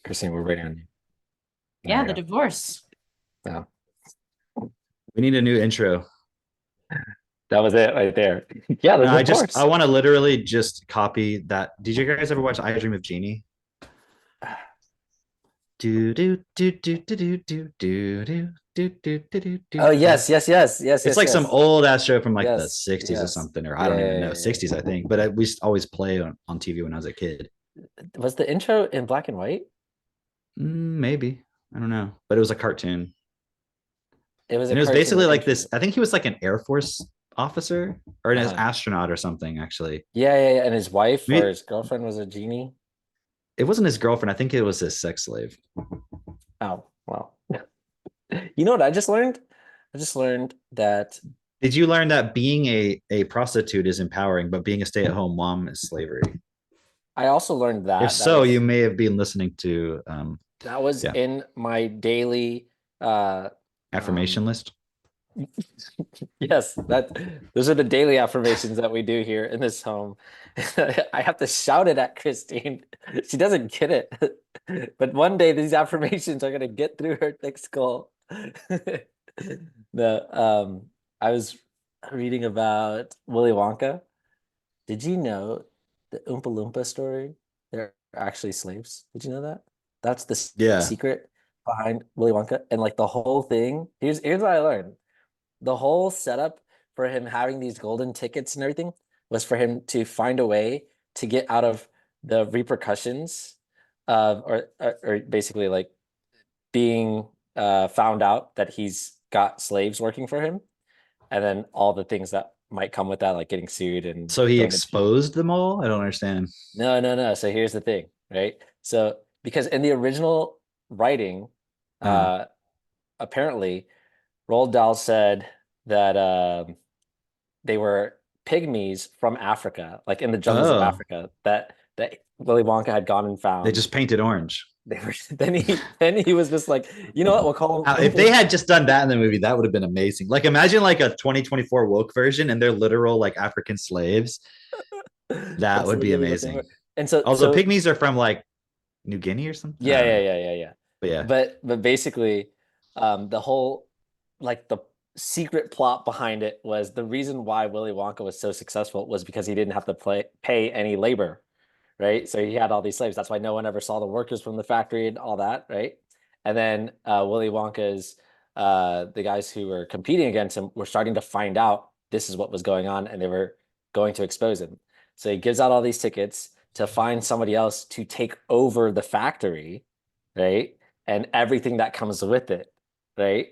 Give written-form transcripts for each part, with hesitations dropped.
Christine, we're waiting on you. There Yeah, we the go. divorce. Yeah, We need a new intro. that was it right there. Yeah, the No, I divorce. want to literally just copy that. Did you guys ever watch I Dream of Jeannie? Do do do do do do do do do do do do do Oh do. yes, yes, yes, yes, It's yes, like some yes, old ass show from like the yes, 60s or yes. something, or I Yeah, don't even yeah, know, yeah, 60s, I think. But we used to always play on TV when I was a kid. yeah. Was the intro in black and white? Maybe. I don't know. But it was a cartoon. It was a And it was cartoon. basically The like intro. this. I think he was like an Air Force officer or an Uh-huh. astronaut or something, actually. Yeah, yeah, yeah. And his wife or Maybe his girlfriend was a genie. it wasn't his girlfriend. I think it was his sex slave. Oh, well. You know what I just learned? I just learned that Did you learn that being a prostitute is empowering, but being a stay-at-home mom is slavery? I also learned If that so, you may have been listening to that was yeah, in my daily affirmation um list. yes, that those are the daily affirmations that we do here in this home. I have to shout it at Christine. She doesn't get it. But one day these affirmations are gonna get through her thick skull. The I was reading about Willy Wonka. Did you know the Oompa Loompa story? They're actually slaves. Did you know that? That's the Yeah. secret behind Willy Wonka. And like the whole thing, here's what I learned. The whole setup for him having these golden tickets and everything was for him to find a way to get out of the repercussions of or basically like being found out that he's got slaves working for him, and then all the things that might come with that, like getting sued and So he thrown in jail. exposed them all? I don't understand. No, no, no. So here's the thing, right? So because in the original writing, Uh, uh, apparently Roald Dahl said that they were pygmies from Africa, like in the jungles of oh, Africa, that Willy Wonka had gone and they found. just painted orange. They were then he was just like, you know what? We'll call them If they Oompa. had just done that in the movie, that would have been amazing. Like imagine like a 2024 woke version and they're literal like African slaves. That That's would be literally what they were. amazing. And so Although so pygmies are from like New Guinea or something. I yeah, don't yeah, know. yeah, yeah, yeah. But yeah. But basically, the whole like the secret plot behind it was the reason why Willy Wonka was so successful was because he didn't have to pay any labor, right? So he had all these slaves. That's why no one ever saw the workers from the factory and all that, right? And then Willy Wonka's the guys who were competing against him were starting to find out this is what was going on, and they were going to expose him. So he gives out all these tickets to find somebody else to take over the factory, right? And everything that comes with it, right?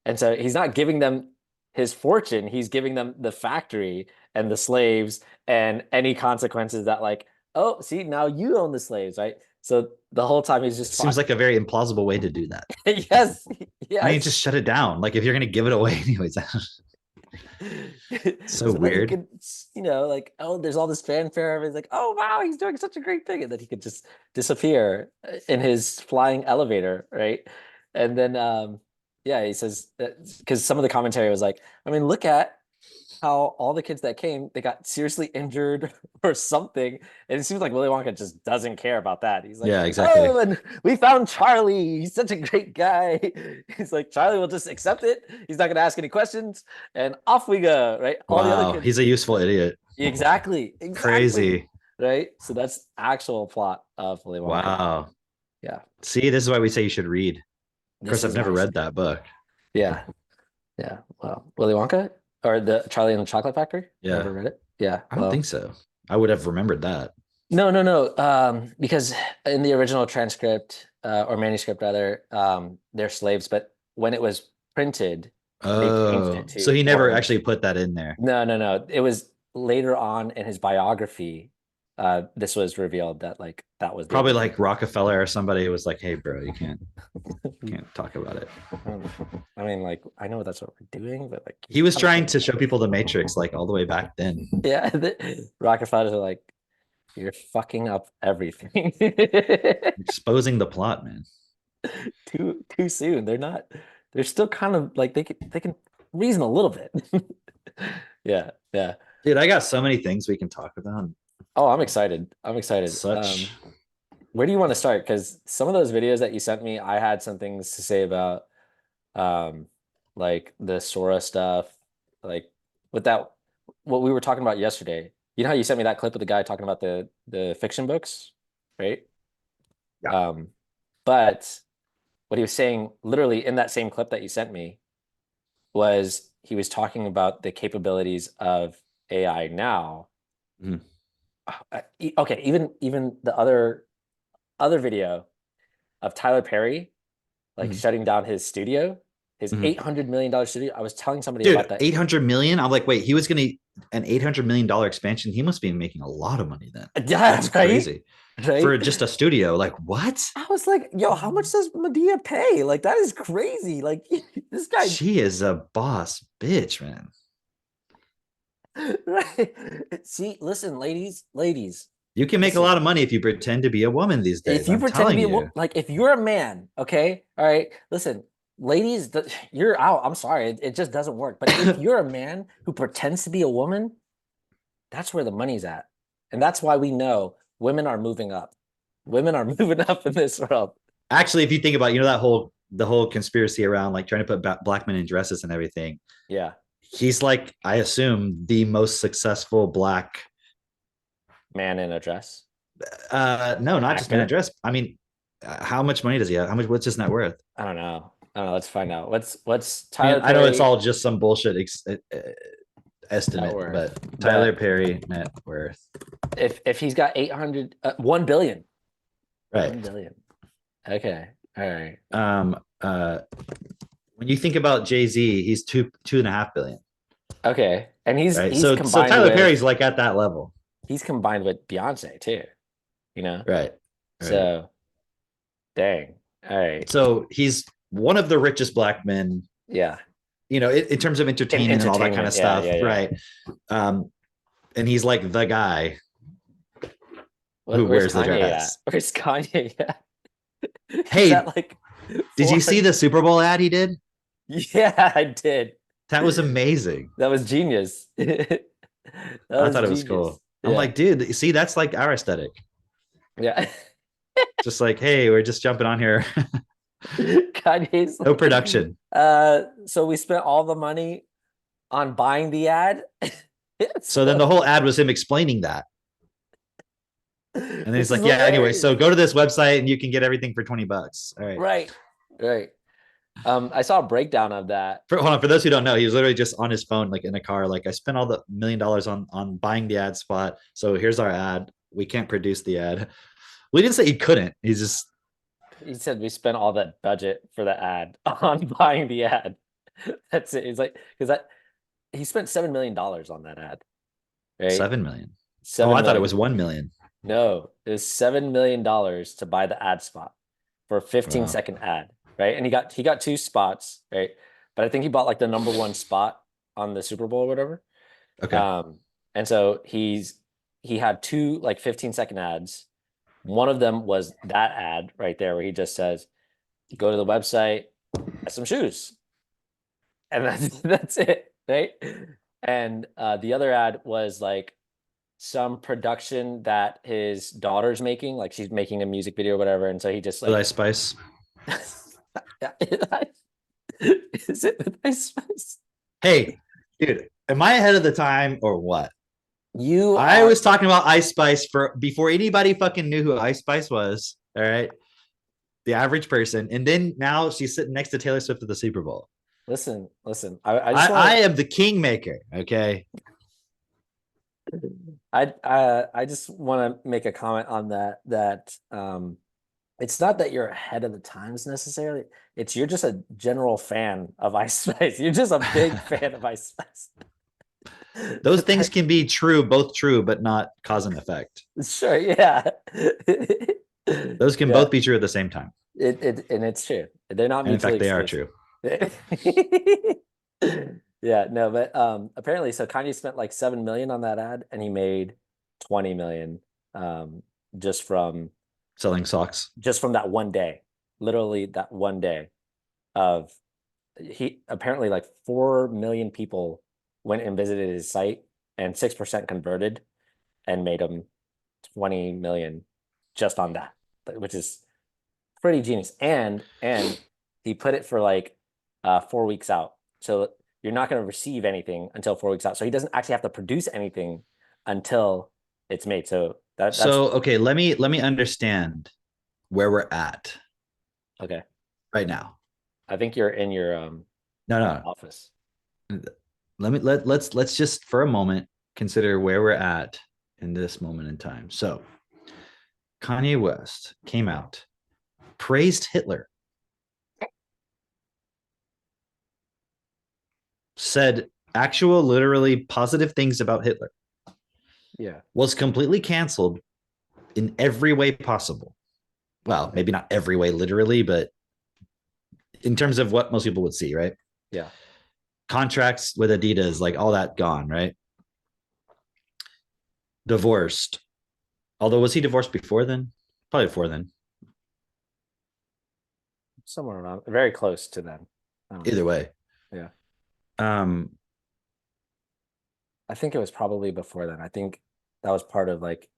And so he's not giving them his fortune, he's giving them the factory and the slaves and any consequences that like, oh, see, now you own the slaves, right? So the whole time he's just It seems like a very implausible way to do that. yes, Why don't you yes. just shut it down? Like if you're gonna give it away anyways. So So that he weird. could, like, oh, there's all this fanfare. Everybody's like, oh, wow, he's doing such a great thing. And then he could just disappear in his flying elevator, right? And then, yeah, he says that because some of the commentary was like, I mean, look at how all the kids that came, they got seriously injured or something. And it seems like Willy Wonka just doesn't care about that. He's like, Yeah, exactly. oh, and we found Charlie. He's such a great guy. He's like, Charlie will just accept it. He's not going to ask any questions. And off we go, right? All the other Wow, kids. he's a useful idiot. Exactly. Exactly. Crazy. Right. So that's actual plot of Willy Wonka. Wow. Yeah. See, this is why we say you should read. Of This course, I've is never why. read that book. Yeah. Yeah. Well, Willy Wonka or the Charlie and the Chocolate Factory. Yeah, Never read it. Yeah. I don't think Well, so. I would have remembered that. no, no, no. Because in the original transcript or manuscript rather, they're slaves, but when it was printed, they changed it Oh, so to he never orange. actually put that in there. No, no, no. It was later on in his biography. This was revealed that like that was the Probably original. like Rockefeller or somebody was like, "Hey, bro, you can't talk about it." I mean, like I know that's what we're doing, but like you He was kind of trying can't. to show people the Matrix, like all the way back then, Yeah, Rockefellers are like, you're fucking up everything. exposing the plot, man. Too soon. They're not. They're still kind of like they can reason a little bit. Yeah, yeah. Dude, I got so many things we can talk about. Oh, I'm excited. I'm excited. Such where do you want to start? Because some of those videos that you sent me, I had some things to say about, um, like the Sora stuff, like with that, what we were talking about yesterday. You know how you sent me that clip of the guy talking about the fiction books, right? Yeah. Um, but what he was saying, literally in that same clip that you sent me, was he was talking about the capabilities of AI now. Mhm. Okay, even the other video of Tyler Perry like Mhm. shutting down his studio, his Mhm. $800 million studio. I was telling somebody about Dude, that. 800 million. I'm like, wait, he was gonna an $800 million expansion. He must be making a lot of money then. Yeah, That's right, crazy for right. just a studio. Like, what? I was like, yo, how much does Medea pay? Like that is crazy. Like this guy, She is a boss bitch, man. right? See, listen, ladies, You can make a lot listen. of money if you pretend to be a woman these If days. you I'm pretend to telling be you. like if you're a man, okay, all right, listen, ladies, you're out. I'm sorry, it just doesn't work. But if you're a man who pretends to be a woman, that's where the money's at. And that's why we know women are moving up. Women are moving up in this world. Actually, if you think about, that whole the whole conspiracy around like trying to put black men in dresses and everything, Yeah. he's like, I assume, the most successful black. Man in a dress. No, not just men in Actor. dress. I mean, how much money does he have? How much? What's his net worth? I don't know. I don't know. Let's find out. What's I mean, Tyler I know it's Perry all just some bullshit net estimate, worth? but Tyler But Perry net worth, if he's got 800 1 billion. right? 1 billion. Okay. All right. Um, uh, when you think about Jay Z, he's two and a half billion, Okay. And he's right? he's So combined Tyler with Perry's like at that level, he's combined with Beyonce too, you know? right? Right. So dang. All right. So he's one of the richest black men, Yeah. in terms of In entertainment and all that kind of entertainment. Yeah, stuff, yeah, yeah. right? Um, and he's like the guy who Where's wears the Kanye at? dress. Where's Kanye at? He's at Hey, like did you see 400. the Super Bowl ad he did? Yeah, I did. That was amazing. That was genius. That I was thought it was genius. cool. I'm Yeah. like, dude, see, that's like our aesthetic. Yeah. Just like, hey, we're just jumping on here. Kanye's No like, production. so we spent all the money on buying the ad. So then So the whole ad was him explaining that. And then this he's is like, yeah, anyway, hilarious. so go to this website and you can get everything for $20. All right. Right. Right. I saw a breakdown of that. Hold on, for those who don't know, he was literally just on his phone, like in a car. Like, I spent all the $1 million on buying the ad spot. So here's our ad. We can't produce the ad. We didn't say he couldn't. He's just He said we spent all that budget for the ad on buying the ad. That's it. He's like, because that he spent $7 million on that ad, right? 7 million. Oh, Seven I thought it was million. 1 million. No, it was $7 million to buy the ad spot for a 15 Wow. second ad, right? And he got two spots, right? But I think he bought like the number one spot on the Super Bowl or whatever. Okay. Um, and so he had two like 15-second ads. One of them was that ad right there where he just says, go to the website, buy some shoes. And that's it, right? And the other ad was like some production that his daughter's making, like she's making a music video or whatever, and so he just With like, Ice Spice. is it with Ice Spice? Hey, dude, am I ahead of the time or what? You I are was talking about Ice Spice for before anybody fucking knew who Ice Spice was. All right. The average person. And then now she's sitting next to Taylor Swift at the Super Bowl. listen. I I, just I want am the kingmaker. Okay. to I just want to make a comment on that it's not that you're ahead of the times necessarily. It's you're just a general fan of Ice Spice. You're just a big fan of Ice Spice. Those things can be true, both true, but not cause and effect. Sure, yeah. Those can Yeah. both be true at the same time. And it's true. They're not And in mutually fact, they are exclusive. true. Yeah, no, but apparently so Kanye spent like 7 million on that ad and he made 20 million um just from Selling socks. just from that one day. Literally that one day of he apparently like 4 million people went and visited his site and 6% converted and made him 20 million just on that. which is pretty genius. And he put it for like 4 weeks out. So you're not going to receive anything until 4 weeks out. So he doesn't actually have to produce anything until it's made. So that's So okay, let me understand where we're at okay. right now. I think you're in your No, office. no. Let's just for a moment consider where we're at in this moment in time. So Kanye West came out, praised Hitler, said actual, literally positive things about Hitler, Yeah. was completely canceled in every way possible. Well, Okay. maybe not every way literally, but in terms of what most people would see, right? Yeah. Contracts with Adidas, like all that gone, right? Divorced. Although, was he divorced before then? Probably before then. Somewhere around, very close to them. I don't know. Either way. Yeah. Um, I think it was probably before then. I think that was part of like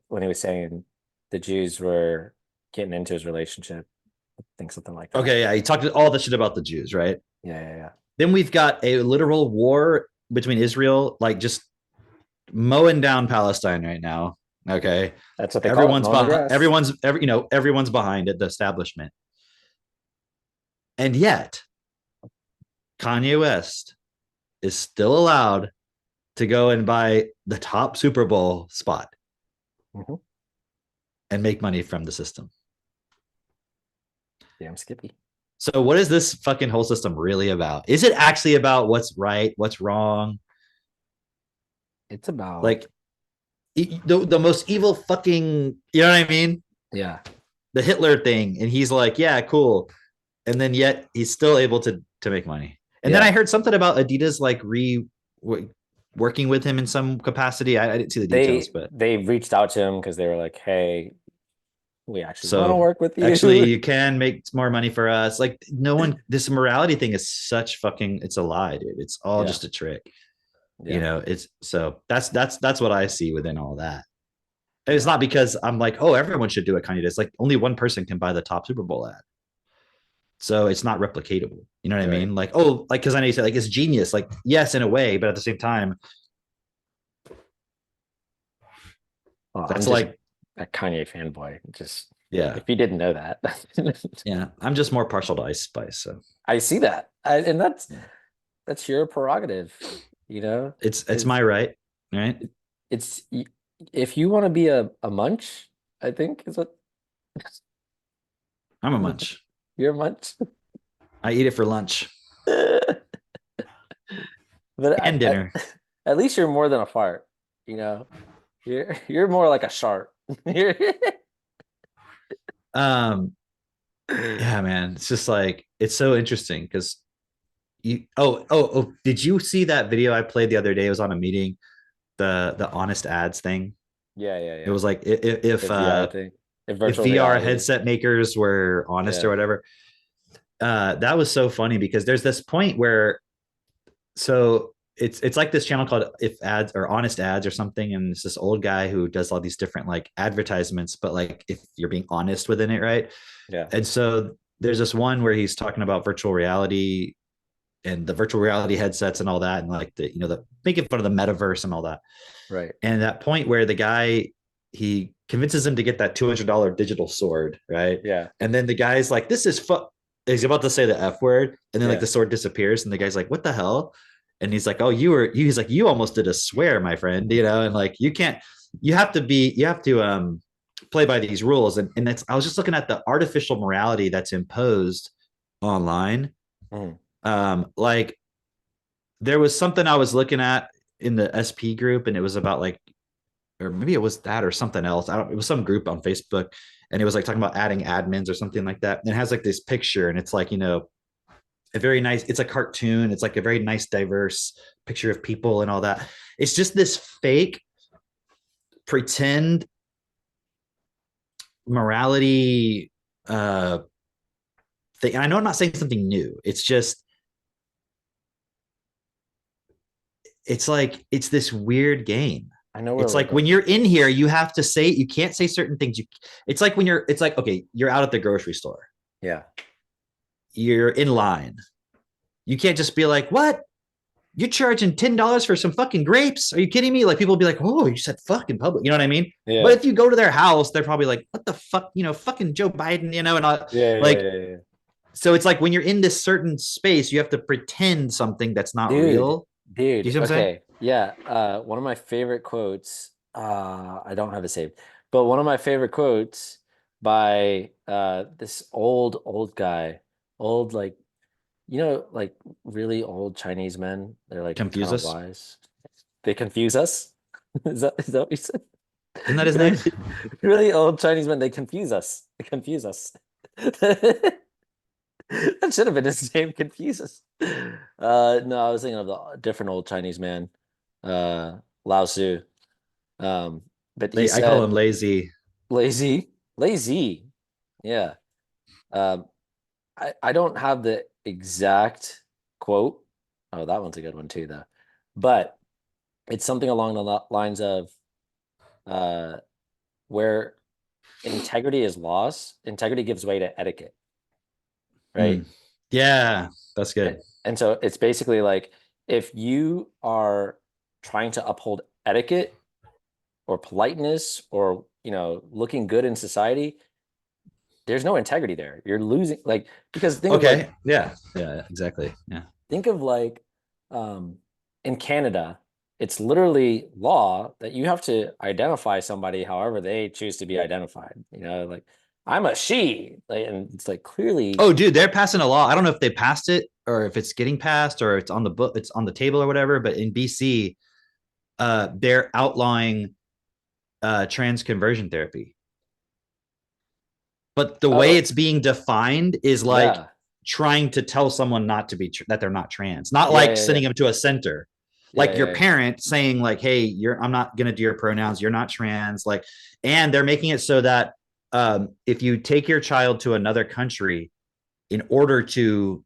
when he was saying the Jews were getting into his relationship. I think something like that. okay, yeah, he talked all the shit about the Jews, right? Yeah, yeah, yeah. Then we've got a literal war between Israel, like just mowing down Palestine right now. Okay. That's what they call it, Everyone's mowing the behind grass. everyone's behind it, the establishment. And yet, Kanye West is still allowed to go and buy the top Super Bowl spot Hmm. and make money from the system. Damn Skippy. So what is this fucking whole system really about? Is it actually about what's right, what's wrong? It's about, Like the most evil fucking, you know what I mean? yeah, The Hitler thing, and he's like, yeah, cool, and then yet he's still able to make money. And then I yeah. heard something about Adidas like working with him in some capacity. I didn't see the details, but They reached out to him because they were like, "Hey, we actually want to so work with actually you." you can make more money for us. Like no one, this morality thing is such fucking, it's a lie, dude. It's all Yeah, just a trick. You yeah, know, it's so that's what I see within all that. And it's yeah. not because I'm like, oh, everyone should do it. Kanye does. Like only one person can buy the top Super Bowl ad. So it's not replicatable. You know what I Right. mean? Like, oh, like because I know you said like it's genius. Like, yes, in a way, but at the same time, Well, I'm that's just like, a Kanye fanboy. Just yeah, if you didn't know that, yeah. I'm just more partial to Ice Spice. So I see that, and yeah, that's your prerogative. You know, it's is my right, right? it's if you want to be a munch, I think is what I'm a munch. you're a munch. I eat it for lunch But and dinner. at least you're more than a fart. You know, you're more like a shark. You're- Um, yeah, man. It's just like it's so interesting because you. Oh. Did you see that video I played the other day? It was on a meeting. The honest ads thing. Yeah, yeah, It yeah. was like The VR thing, the if virtual VR reality. headset makers were honest or Yeah, whatever. That was so funny because there's this point where so it's like this channel called if ads or honest ads or something, and it's this old guy who does all these different like advertisements, but like if you're being honest within it, right? yeah, And so there's this one where he's talking about virtual reality and the virtual reality headsets and all that, and like the the making fun of the metaverse and all that. right. And that point where the guy he convinces him to get that $200 digital sword, right? Yeah, And then the guy's like, "This is He's about to say the F word, and then like yeah. the sword disappears, and the guy's like, "What the hell?" And he's like, "Oh, you were." He's like, "You almost did a swear, my friend," and like you can't. You have to play by these rules, and that's. I was just looking at the artificial morality that's imposed online. Mhm. Like there was something I was looking at in the SP group, and it was about like or maybe it was that or something else. I don't. It was some group on Facebook, and it was like talking about adding admins or something like that. And it has like this picture, and it's like a very nice. It's a cartoon. It's like a very nice, diverse picture of people and all that. It's just this fake pretend morality thing. And I know I'm not saying something new. It's just it's like it's this weird game. I know where It's we're like when going. you're in here, you have to say, you can't say certain things. It's like when it's like, okay, you're out at the grocery store, Yeah. you're in line. You can't just be like, what? You're charging $10 for some fucking grapes? Are you kidding me? Like people will be like, oh, you said fuck in public. You know what I mean? But Yeah. if you go to their house, they're probably like, what the fuck, fucking Joe Biden, and Yeah, yeah, like, yeah, yeah. so it's like when you're in this certain space, you have to pretend something that's not Dude, real. Do you dude. see what I'm saying? Okay. Yeah. One of my favorite quotes, I don't have it saved, but one of my favorite quotes by this old guy, old like like really old Chinese men. They're like kind Confuse of us. wise. They confuse us. Is that what you said? Isn't that his name? Really, really old Chinese men, they confuse us. They confuse us. That should have been his name, Confucius. No, I was thinking of the different old Chinese man, Lao Tzu. Um, but he I call said, him lazy. lazy, lazy. Yeah. Um, I don't have the exact quote. Oh, that one's a good one too, though. But it's something along the lines of uh, where integrity is lost, integrity gives way to etiquette, right? Mm. Yeah, that's And, good. and so it's basically like if you are trying to uphold etiquette or politeness or looking good in society, there's no integrity there. You're losing like because think of like Okay. Yeah. Yeah. Exactly. Yeah. think of like um in Canada, it's literally law that you have to identify somebody however they choose to be identified. Like I'm a she, like, and it's like clearly Oh, dude, they're passing a law. I don't know if they passed it or if it's getting passed or it's on the book, it's on the table or whatever. But in BC, they're outlawing trans conversion therapy. But the way oh it's being defined is like yeah trying to tell someone not to be that they're not trans, not yeah like yeah yeah sending them to a center. yeah Like your yeah yeah. parent saying like, "Hey, I'm not gonna do your pronouns. You're not trans." Like, and they're making it so that if you take your child to another country in order to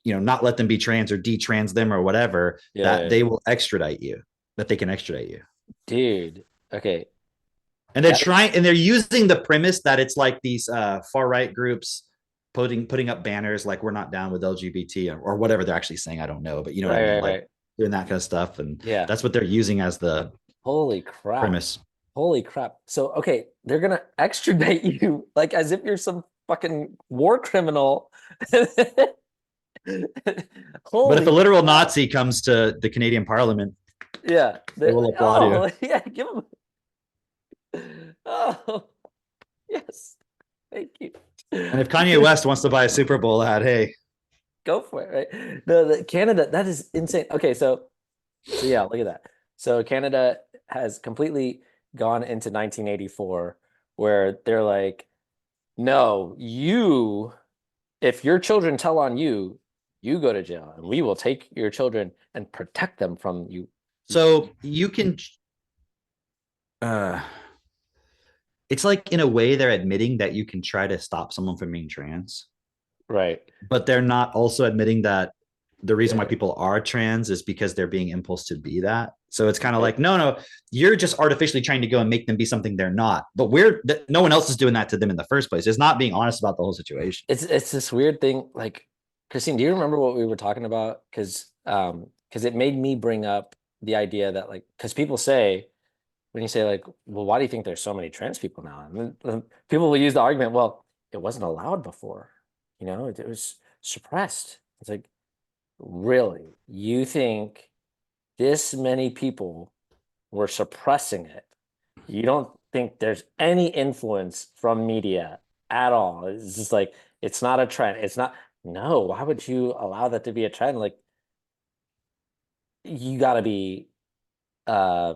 not let them be trans or detrans them or whatever, Yeah, that yeah, they yeah. will extradite you, that they can extradite you. Dude. Okay. And they're That trying, and they're using the premise that it's like these far right groups putting up banners like we're not down with LGBT or whatever they're actually saying. I don't know, but you know what I right, mean, right, like right. doing that kind of stuff, and Yeah. that's what they're using as the Holy crap. premise. Holy crap. So, okay, they're gonna extradite you like as if you're some fucking war criminal. But if a Holy literal crap. Nazi comes to the Canadian Parliament, Yeah. they They're will like, applaud you. oh, yeah, give them. Oh, yes. Thank you. And if Kanye West wants to buy a Super Bowl ad, hey, Go for it, right? No, Canada, that is insane. Okay, so yeah, look at that. So Canada has completely gone into 1984 where they're like, no, if your children tell on you, you go to jail and we will take your children and protect them from you. so you can uh it's like in a way they're admitting that you can try to stop someone from being trans, Right. but they're not also admitting that the reason why Yeah. people are trans is because they're being impulsed to be that. So it's kind of Right. like, no, you're just artificially trying to go and make them be something they're not. But no one else is doing that to them in the first place. It's not being honest about the whole situation. It's this weird thing. Like, Christine, do you remember what we were talking about? Because it made me bring up the idea that like because people say when you say like, well, why do you think there's so many trans people now? And then people will use the argument, well, it wasn't allowed before, it was suppressed. It's like, really? You think this many people were suppressing it? You don't think there's any influence from media at all? It's just like, it's not a trend. It's not, no, why would you allow that to be a trend? Like, you got to be, uh,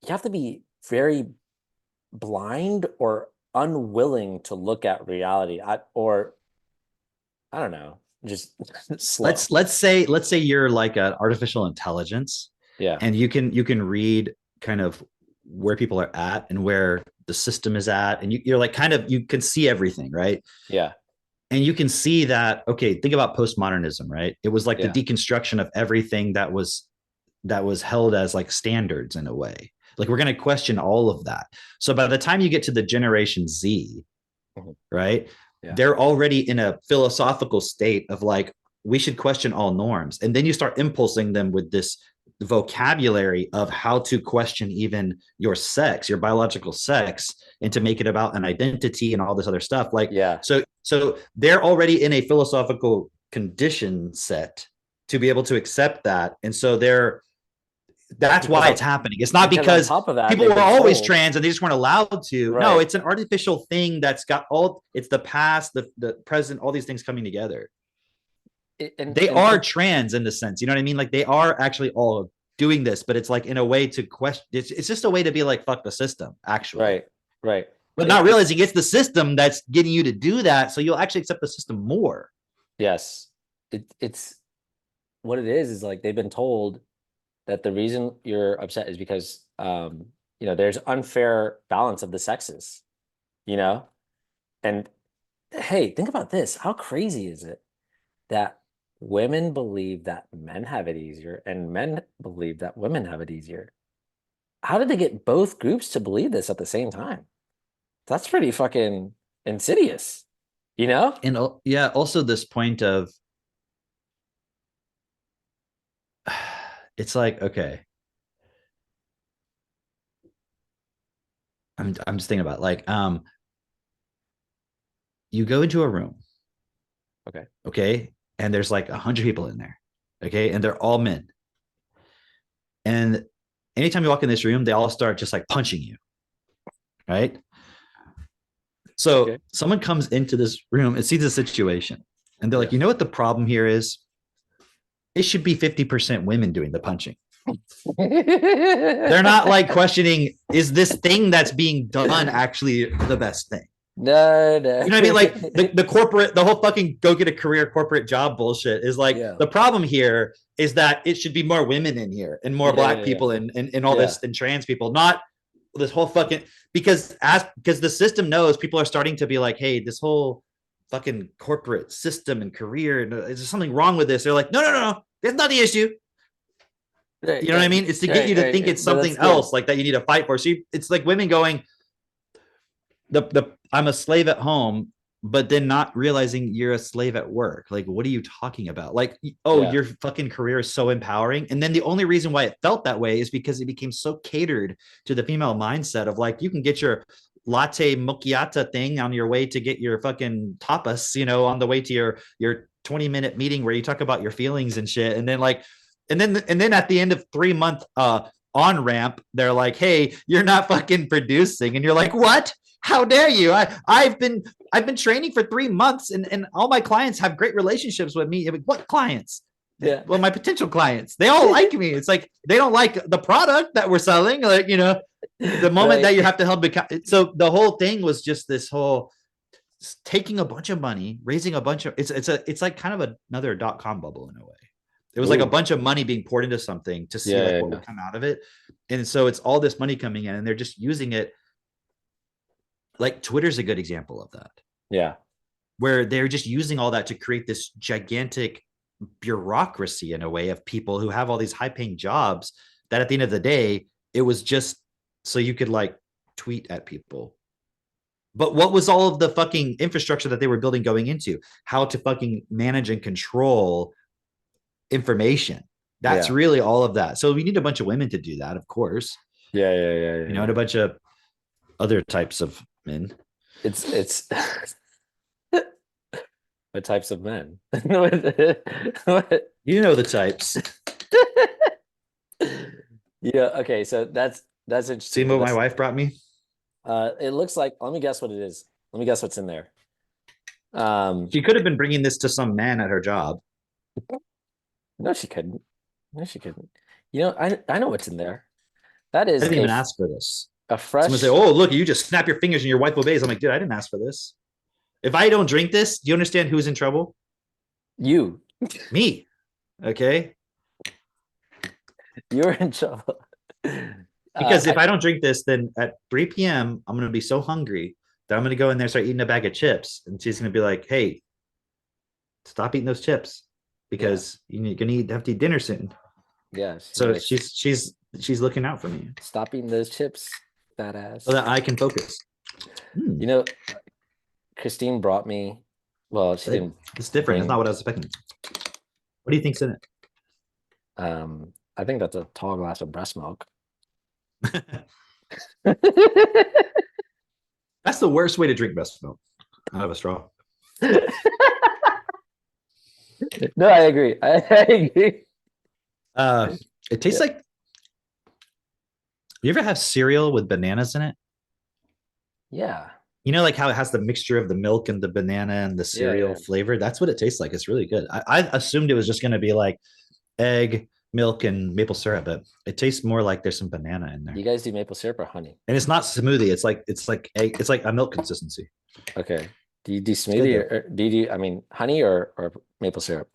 you have to be very blind or unwilling to look at reality or I don't know, just slow. Let's say you're like an artificial intelligence, Yeah. and you can read kind of where people are at and where the system is at, and you're like kind of you can see everything, right? Yeah. And you can see that, okay, think about postmodernism, right? It was like the Yeah. deconstruction of everything that was that was held as like standards in a way. Like we're going to question all of that. So by the time you get to the Generation Z, Mhm. right, Yeah. they're already in a philosophical state of like, we should question all norms. And then you start impulsing them with this vocabulary of how to question even your sex, your biological sex, and to make it about an identity and all this other stuff. Like, Yeah. so they're already in a philosophical condition set to be able to accept that. And so that's Because why on it's happening. It's not because on because top of that, people they've were been always told, trans and they just weren't allowed to. No, right. it's an artificial thing that's got all, it's the past, the present, all these things coming together. And They and are think trans in the sense, you know what I mean? Like they are actually all doing this, but it's like in a way to question, it's just a way to be like, fuck the system, actually. right, right. But not It realizing it's the system that's getting you to do that. So you'll actually accept the system more. yes. It's what it is like they've been told that the reason you're upset is because there's unfair balance of the sexes, you know? And hey, think about this. How crazy is it that women believe that men have it easier and men believe that women have it easier? How did they get both groups to believe this at the same time? That's pretty fucking insidious, you know? And yeah, also this point of, it's like, okay, I'm just thinking about like, you go into a room, Okay. okay, and there's like 100 people in there, okay, and they're all men. And anytime you walk in this room, they all start just like punching you, right? Okay. So someone comes into this room and sees the situation, and they're like, Yeah. you know what the problem here is? It should be 50% women doing the punching. They're not like questioning, is this thing that's being done actually the best thing? No, no. You know what I mean? Like the corporate, the whole fucking go get a career corporate job bullshit is like, Yeah. the problem here is that it should be more women in here and more Yeah, black yeah, yeah. people and all Yeah. this and trans people, not this whole fucking, because the system knows people are starting to be like, hey, this whole fucking corporate system and career, and is there something wrong with this? They're like, no, no, no, no, that's not the issue. Right, You know what I mean? It's to get right, you to think right. it's But that's something good. else like that you need to fight for. So it's like women going, the I'm a slave at home, but then not realizing you're a slave at work. Like, what are you talking about? Like, oh, Yeah. your fucking career is so empowering. And then the only reason why it felt that way is because it became so catered to the female mindset of like, you can get your latte macchiata thing on your way to get your fucking tapas, on the way to your 20-minute meeting where you talk about your feelings and shit. And then like, and then at the end of 3 month on ramp, they're like, hey, you're not fucking producing. And you're like, what? How dare you? I've been training for 3 months and all my clients have great relationships with me. Like, what clients? Yeah. Well, my potential clients, they all like me. It's like they don't like the product that we're selling. Like, the moment that you Right. have to help so the whole thing was just this whole taking a bunch of money, raising a bunch of it's like kind of another dot-com bubble in a way. It was like a Ooh. bunch of money being poured into something to see Yeah, like yeah, what yeah. would come out of it. And so it's all this money coming in and they're just using it. Like Twitter's a good example of that, Yeah. where they're just using all that to create this gigantic bureaucracy in a way of people who have all these high paying jobs that at the end of the day, it was just so you could like tweet at people. But what was all of the fucking infrastructure that they were building going into? How to fucking manage and control information. That's Yeah. really all of that. So we need a bunch of women to do that, of course, Yeah, yeah, yeah, yeah, and yeah. a bunch of other types of men. It's what types of men? What? You know the types. Yeah, okay, so that's interesting Seen because what my that's wife brought me? it looks like, let me guess what it is. Let me guess what's in there. Um, She could have been bringing this to some man at her job. no, she couldn't. No, she couldn't. I know what's in there. That I is didn't even ask for this. a Someone say, fresh "Oh, look, you just snap your fingers and your wife obeys." I'm like, dude, I didn't ask for this. If I don't drink this, do you understand who's in trouble? you. Me. Okay. You're in trouble. Because if I I don't drink this, then at 3 p.m., I'm going to be so hungry that I'm going to go in there and start eating a bag of chips. And she's going to be like, hey, stop eating those chips yeah. because you're going to have to eat dinner soon. Yeah, she So knows. she's looking out for me Stop eating those chips, fat so ass. that I can focus. Hmm. You know, Christine brought me. Well, she didn't It's different. It's not bring. what I was expecting. What do you think's in I think that's a tall glass of breast milk. it? That's the worst way to drink breast milk out of a straw. No, I agree. I agree. Uh, it tastes Yeah, like. You ever have cereal with bananas in it? yeah, You know, like how it has the mixture of the milk and the banana and the yeah, cereal yeah. flavor. That's what it tastes like. It's really good. I assumed it was just going to be like egg, milk, and maple syrup, but it tastes more like there's some banana in You there. guys do maple syrup or honey? And it's not smoothie. It's like egg. It's like a milk consistency. Okay. Do you do It's good smoothie though. or do you do, I mean, honey or maple syrup?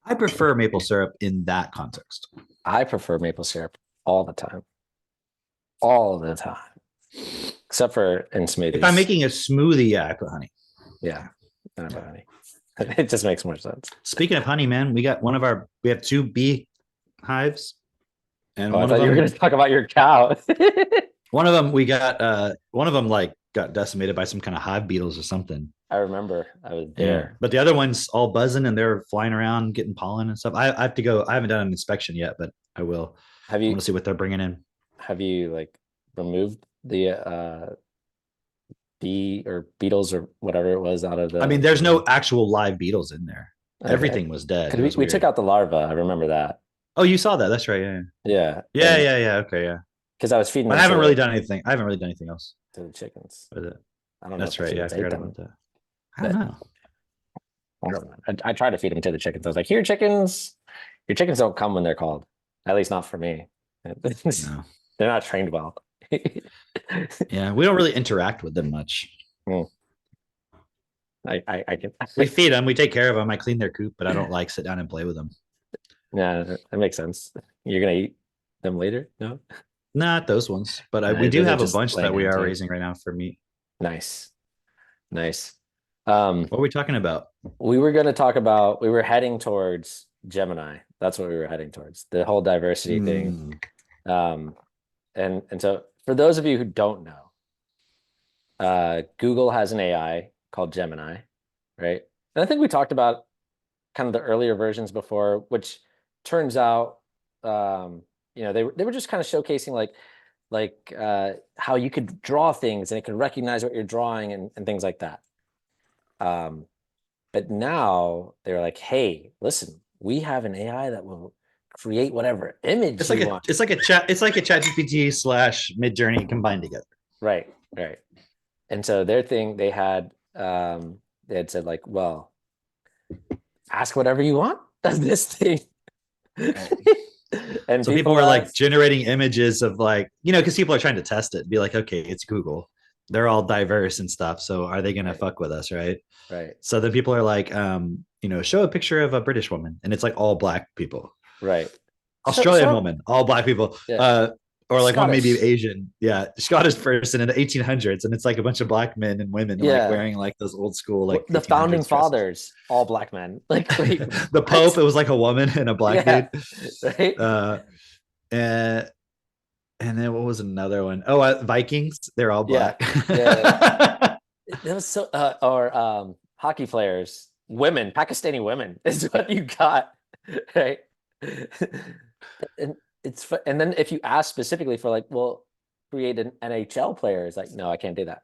I prefer maple syrup in that context. I prefer maple syrup all the time, all the time, except for in If I'm smoothies. making a smoothie, yeah, I put honey. Yeah, I don't put honey. It just makes more sense. Speaking of honey, man, we have two bee hives, and Oh, I thought you were going to talk about your cow. one of them like got decimated by some kind of hive beetles or something. I remember I was Yeah, there. but the other one's all buzzing and they're flying around getting pollen and stuff. I have to go. I haven't done an inspection yet, but I will. Have I you want to see what they're bringing in. have you like removed the bee or beetles or whatever it was out of I mean, the there's no actual live beetles in there. okay. Everything was dead. Because It we, was we took weird. out the larva. I remember that. Oh, you saw that? That's right. Yeah, Yeah. yeah, And yeah, yeah. Okay, yeah. because I was feeding But I them haven't really done anything. I haven't really done anything else to the chickens. with it. I don't know if That's the right. Yeah, I chickens ate forgot about them, that. I don't but know. I don't know. I tried to feed them to the chickens. I was like, here, chickens. Your chickens don't come when they're called. At least not for me. No. They're not trained well. Yeah, we don't really interact with them much. Hmm. I can. We feed them, we take care of them. I clean their coop, but I don't like sit down and play with them. Yeah, that makes sense. You're gonna eat them later? No? Not those ones, but we do Those are have a just bunch that laying we down are too. raising right now for meat. Nice. Nice. What are we talking about? We were going to talk about, we were heading towards Gemini. That's what we were heading towards, the whole diversity thing. Mm. Um, and so for those of you who don't know, Google has an AI called Gemini, right? And I think we talked about kind of the earlier versions before, which turns out, they were just kind of showcasing how you could draw things and it could recognize what you're drawing and things like that. But now they're like, hey, listen, we have an AI that will create whatever image you want. It's like a chat GPT slash mid journey combined together. Right, right. And so their thing, they had said like, well, ask whatever you want of this thing. And So people people were like ask, generating images of like, because people are trying to test it, be like, okay, it's Google. They're all diverse and stuff. So are they gonna right, fuck with us, right? right, So then people are like, show a picture of a British woman, and it's like all black people. right. Australian woman, all black people. Yeah, Or like one maybe Scottish. Asian, yeah, Scottish person in the 1800s, and it's like a bunch of black men and women like Yeah. wearing like those old school like The founding 1800s dresses. fathers, all black men. Like, wait, The Pope, what? it was like a woman and a black Yeah, dude. right. Uh, and and then what was another one? Oh, Vikings, they're all Yeah, black. yeah. That was so, or hockey players, women, Pakistani women is what you got, right? And and then if you ask specifically for like, well, create an NHL player, it's like, no, I can't do that.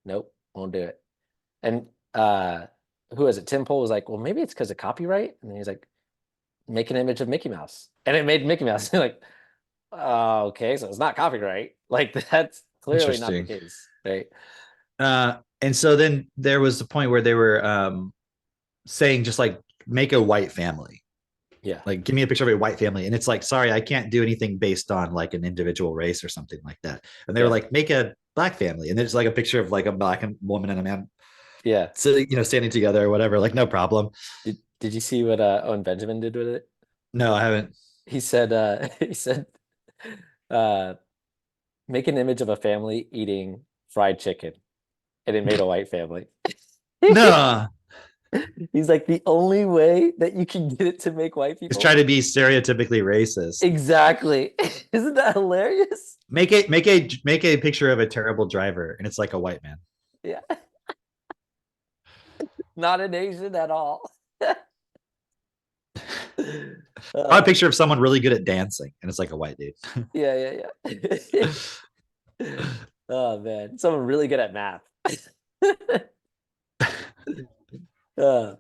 Nope, won't do it. And who is it? Tim Pool was like, well, maybe it's because of copyright. And then he's like, make an image of Mickey Mouse, and it made Mickey Mouse. Like, oh, okay, so it's not copyright. Like that's clearly not the Interesting. case, right? And so then there was the point where they were saying just like make a white family. Yeah, Like give me a picture of a white family, and it's like, sorry, I can't do anything based on like an individual race or something like that. And they were yeah, like, make a black family, and there's like a picture of like a black woman and a man, yeah. so standing together or whatever. Like no problem. Did you see what Owen Benjamin did with it? No, I haven't. He said he said uh make an image of a family eating fried chicken, and it made a white family. No, He's like, the only way that you can get it to make white It's trying people. to be stereotypically racist. Exactly. Isn't that hilarious? Make a picture of a terrible driver, and it's like a white man. Yeah. Not an Asian at all. Draw a uh, picture of someone really good at dancing, and it's like a white dude. yeah, yeah. Oh man, someone really good at math. uh,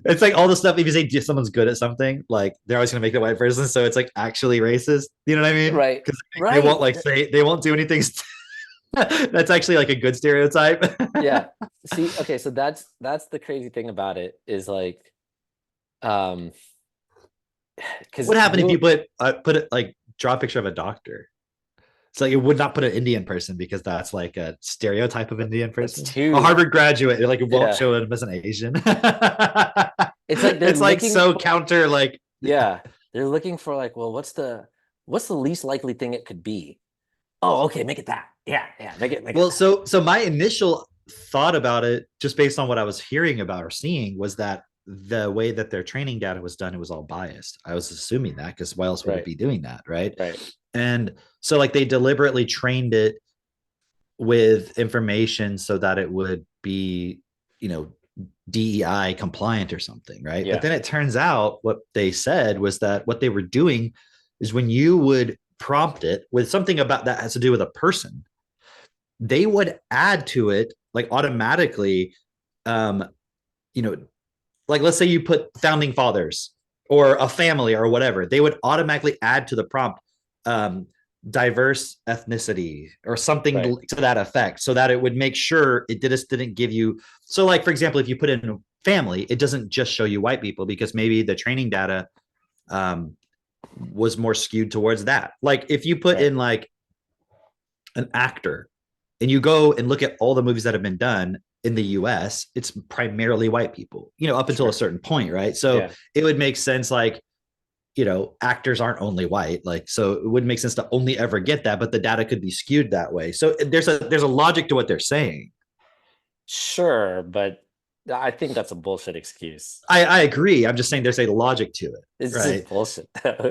It's like all the stuff. If you say someone's good at something, like they're always gonna make the white person, so it's like actually racist. You know what I mean? right, Because they won't right. like say they won't do anything. That's actually like a good stereotype. Yeah. See, okay, so that's the crazy thing about it is like, um, because What happened if you you, put it like draw a picture of a doctor? It's like it would not put an Indian person because that's like a stereotype of Indian that's person. A too, Harvard graduate, like it won't yeah. show him as an Asian. It's like they're It's like looking so for, counter. Like, yeah, they're looking for like, well, what's the least likely thing it could be? Oh, okay, make it that. Yeah, yeah, make it well, that. so my initial thought about it, just based on what I was hearing about or seeing, was that the way that their training data was done, it was all biased. I was assuming that because why else would it Right, be doing that, right? right, And so like they deliberately trained it with information so that it would be, you know, DEI compliant or something, right? But yeah, then it turns out what they said was that what they were doing is when you would prompt it with something about that has to do with a person, they would add to it like automatically, um, you know, like let's say you put founding fathers or a family or whatever, they would automatically add to the prompt um, diverse ethnicity or something right, to that effect so that it would make sure it just didn't give you. So like for example, if you put in family, it doesn't just show you white people because maybe the training data um, was more skewed towards that. Like if you put right, in like an actor and you go and look at all the movies that have been done in the US, it's primarily white people, up until a sure, certain point, right? So yeah. it would make sense like, actors aren't only white, like so it wouldn't make sense to only ever get that, but the data could be skewed that way. So there's a logic to what they're saying. Sure, but I think that's a bullshit excuse. I agree. I'm just saying there's a logic to it, It's just right? bullshit.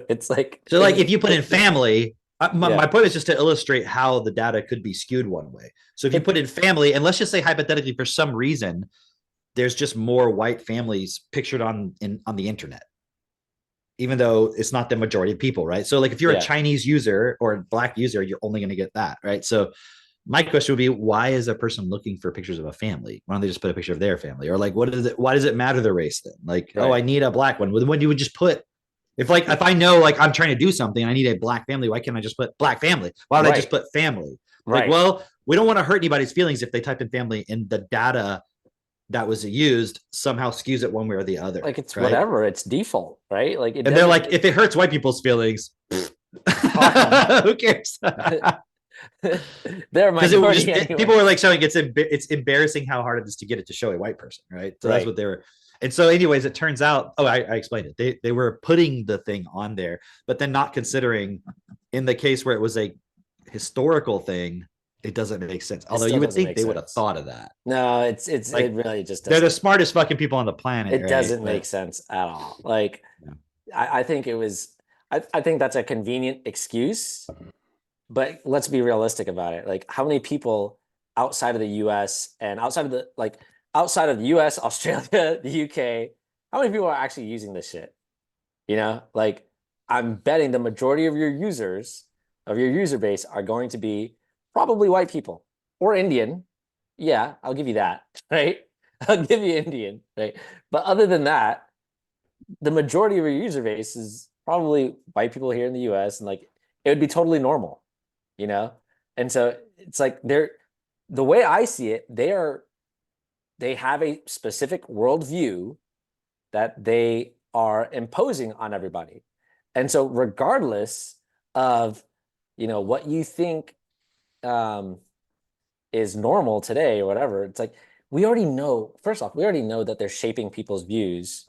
It's like, So like if you put in family, my yeah, point is just to illustrate how the data could be skewed one way. So if you but put in family, and let's just say hypothetically for some reason there's just more white families pictured on the internet, even though it's not the majority of people, right? So like if you're a yeah, Chinese user or a black user, you're only going to get that, right? So my question would be, why is a person looking for pictures of a family? Why don't they just put a picture of their family? Or like, what is it? Why does it matter the race then? Like, oh, right. I need a black one. When you would just put, if I know like I'm trying to do something, I need a black family. Why can't I just put black family? Why would I just Right, put family? Like, right. well, we don't want to hurt anybody's feelings if they type in family in the data that was used somehow skews it one way or the other, Like it's right? whatever, it's default, right? Like it And they're doesn't like, really if it hurts white people's feelings, fuck them. who cares? They're a Because it would just minority people anyway. were like showing it's embarrassing how hard it is to get it to show a white person, right? So that's Right. what they were. And so, anyways, it turns out. Oh, I explained it. They were putting the thing on there, but then not considering in the case where it was a historical thing, it doesn't make sense. It Although still you would doesn't think make they would have sense. thought of that. No, it Like really just they're the doesn't. smartest fucking people on the planet, It right? doesn't make But sense at all. Like yeah. I think it was. I think that's a convenient excuse, but let's be realistic about it. Like, how many people outside of the US and outside of the US, Australia, the UK, how many people are actually using this shit? Like I'm betting the majority of your users, of your user base, are going to be probably white people or Indian. Yeah, I'll give you that, right? I'll give you Indian, right? But other than that, the majority of your user base is probably white people here in the US, and like it would be totally normal, you know? And so it's like the way I see it, they have a specific worldview that they are imposing on everybody. And so regardless of, what you think um, is normal today or whatever, it's like we already know, first off, we already know that they're shaping people's views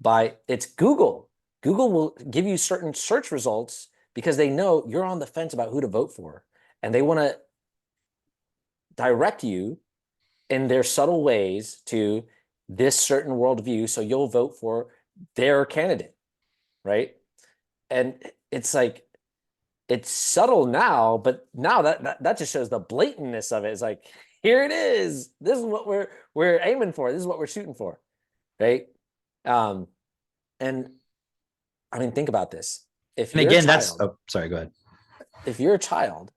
by it's Google. Google will give you certain search results because they know you're on the fence about who to vote for. And they want to direct you in their subtle ways to this certain worldview, so you'll vote for their candidate, right? And it's like it's subtle now, but now that just shows the blatantness of it. It's like, here it is. This is what we're aiming for. This is what we're shooting for, right? Um, and I mean, think about this. If And you're a again, that's child, oh, sorry, go ahead. if you're a child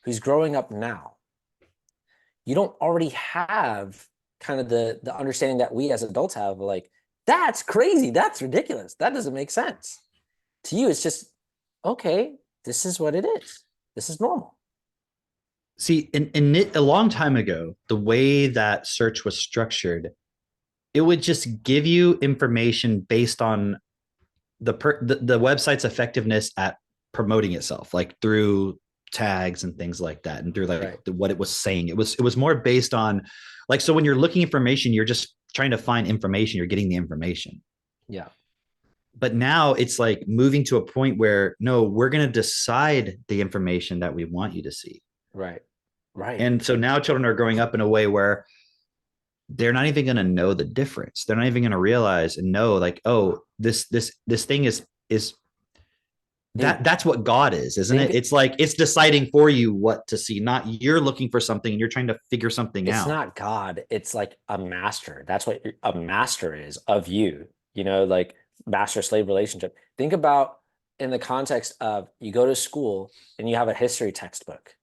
who's growing up now, you don't already have kind of the understanding that we as adults have, like, that's crazy, that's ridiculous, that doesn't make sense. To you, it's just, okay, this is what it is. This is normal. See, a long time ago, the way that search was structured, it would just give you information based on the website's effectiveness at promoting itself, like through tags and things like that, and through like Right. what it was saying. It was more based on like, so when you're looking information, you're just trying to find information. You're getting the information. Yeah. But now it's like moving to a point where no, we're going to decide the information that we want you to see. Right. Right. And so now children are growing up in a way where they're not even going to know the difference. They're not even going to realize and know like, oh, this thing is Dude, that's what God is, isn't it? think It's like it's deciding for you what to see, not you're looking for something and you're trying to figure something it's out. not God, it's like a master. That's what a master is of you, like master slave relationship. Think about in the context of you go to school and you have a history textbook.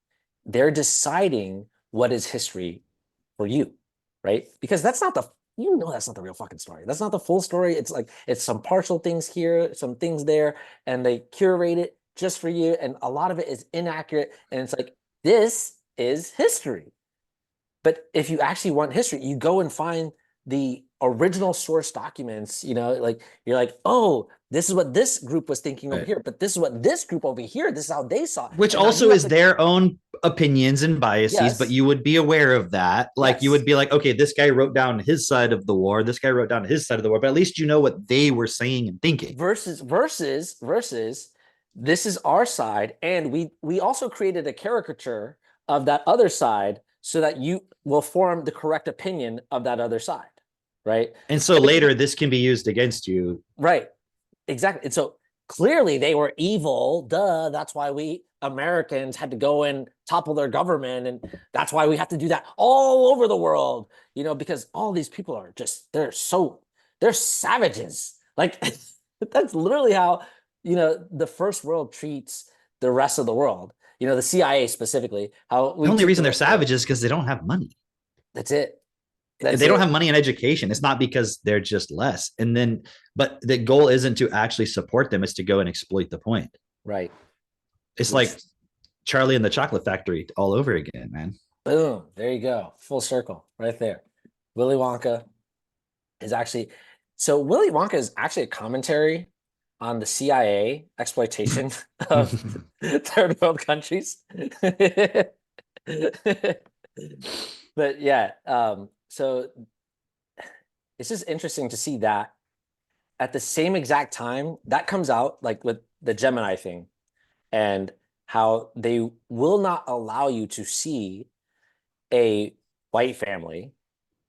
They're deciding what is history for you, right? Because that's not the real fucking story. That's not the full story. It's like it's some partial things here, some things there, and they curate it just for you. And a lot of it is inaccurate. And it's like, this is history. But if you actually want history, you go and find the original source documents, like you're like, oh, this is what this group was thinking over Right. here, but this is what this group over here, this is how they saw it. Which And now you also have is to, their own opinions and biases, but yes, you would be aware of that. Like you yes, would be like, okay, this guy wrote down his side of the war, this guy wrote down his side of the war, but at least you know what they were saying and thinking. versus this is our side, and we also created a caricature of that other side so that you will form the correct opinion of that other side, right? And so later this can be used against you. Right. Exactly. And so clearly they were evil. Duh. That's why we Americans had to go and topple their government. And that's why we have to do that all over the world, because all these people are just, they're savages. Like, that's literally how, the first world treats the rest of the world, the CIA specifically, how The we only treat the reason they're rest of the world. savages is because they don't have money. That's it. That's They don't have it. money and education. It's not because they're just less. And then, but the goal isn't to actually support them, it's to go and exploit the point. Right. It's like Which Charlie and the Chocolate Factory all over again, man. Boom. There you go. Full circle right there. Willy Wonka is actually so Willy Wonka is actually a commentary on the CIA exploitation of third world countries. But yeah, so it's just interesting to see that at the same exact time that comes out, like with the Gemini thing, and how they will not allow you to see a white family.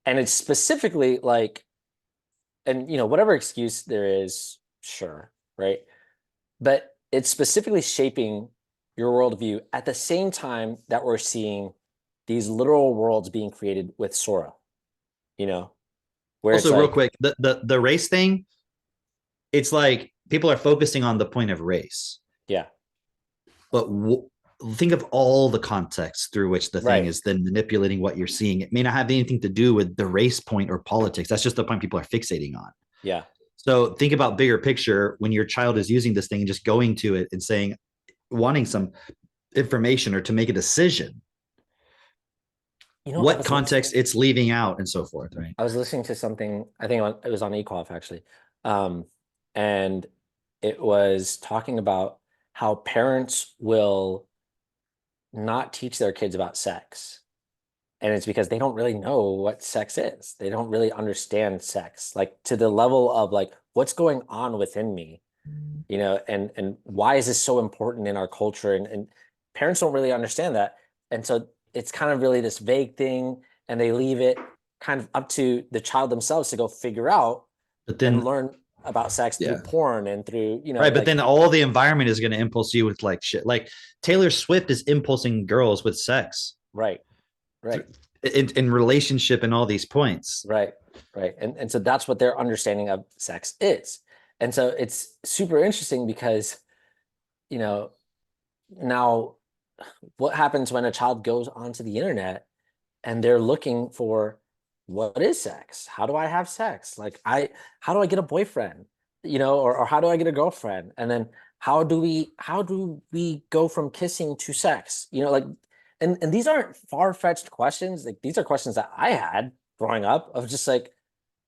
And it's specifically like, and whatever excuse there is, sure, right? But it's specifically shaping your worldview at the same time that we're seeing these literal worlds being created with Sora, you know, where it's Also, real like, quick, the race thing, it's like people are focusing on the point of race, yeah, but think of all the contexts through which the thing right, is then manipulating what you're seeing. It may not have anything to do with the race point or politics. That's just the point people are fixating on. yeah. So think about bigger picture when your child is using this thing and just going to it and saying, wanting some information or to make a decision, I what was context it's leaving out and so forth, right? I was listening to something, I think it was on Equalf actually. Um, and it was talking about how parents will not teach their kids about sex. And it's because they don't really know what sex is. They don't really understand sex, like to the level of like what's going on within me, and why is this so important in our culture? And parents don't really understand that. And so it's kind of really this vague thing, and they leave it. kind of up to the child themselves to go figure out But and then, learn about sex through yeah. porn and through, Right. But like, then all the environment is going to impulse you with like shit. Like Taylor Swift is impulsing girls with sex right, right, in relationship and all these points. right, right. And so that's what their understanding of sex is. And so it's super interesting because, you know, now what happens when a child goes onto the internet and they're looking for what is sex? How do I have sex? Like how do I get a boyfriend? Or how do I get a girlfriend? And then how do we go from kissing to sex? Like, and these aren't far-fetched questions. Like, these are questions that I had growing up of just like,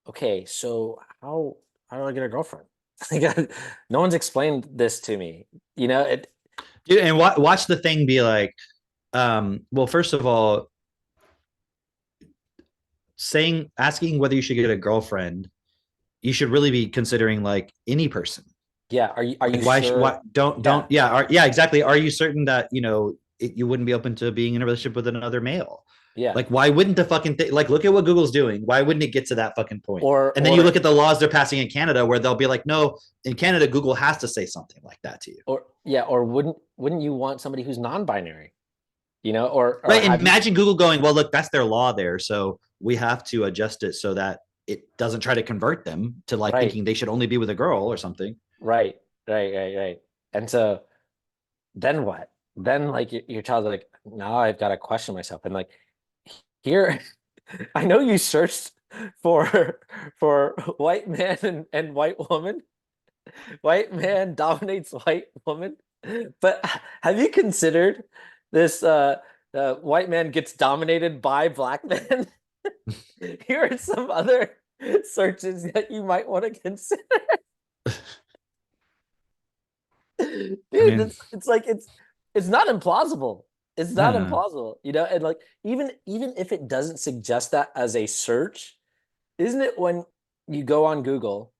okay, so how do I get a girlfriend? Like, no one's explained this to me. It Dude, and watch the thing be like, well, first of all, asking whether you should get a girlfriend, you should really be considering like any person. yeah, are you Like why should sure? why don't Yeah, yeah exactly. Are you certain that you wouldn't be open to being in a relationship with another male? yeah. Like why wouldn't the fucking thing, like look at what Google's doing? Why wouldn't it get to that fucking point? Or And then you look or at the laws they're passing in Canada where they'll be like, no, in Canada Google has to say something like that to you. or yeah, or wouldn't you want somebody who's non-binary? Or Right? have you Imagine Google going, well, look, that's their law there, so we have to adjust it so that it doesn't try to convert them to like right, thinking they should only be with a girl or something. right, right. And so then what? Then like your child's like, now I've got to question myself. And like here, I know you searched for for white man and white woman. White man dominates white woman. But have you considered this white man gets dominated by black men? Here are some other searches that you might want to consider. Dude, I mean, it's like it's not implausible. It's not no, implausible, and like even if it doesn't suggest that as a search, isn't it when you go on Google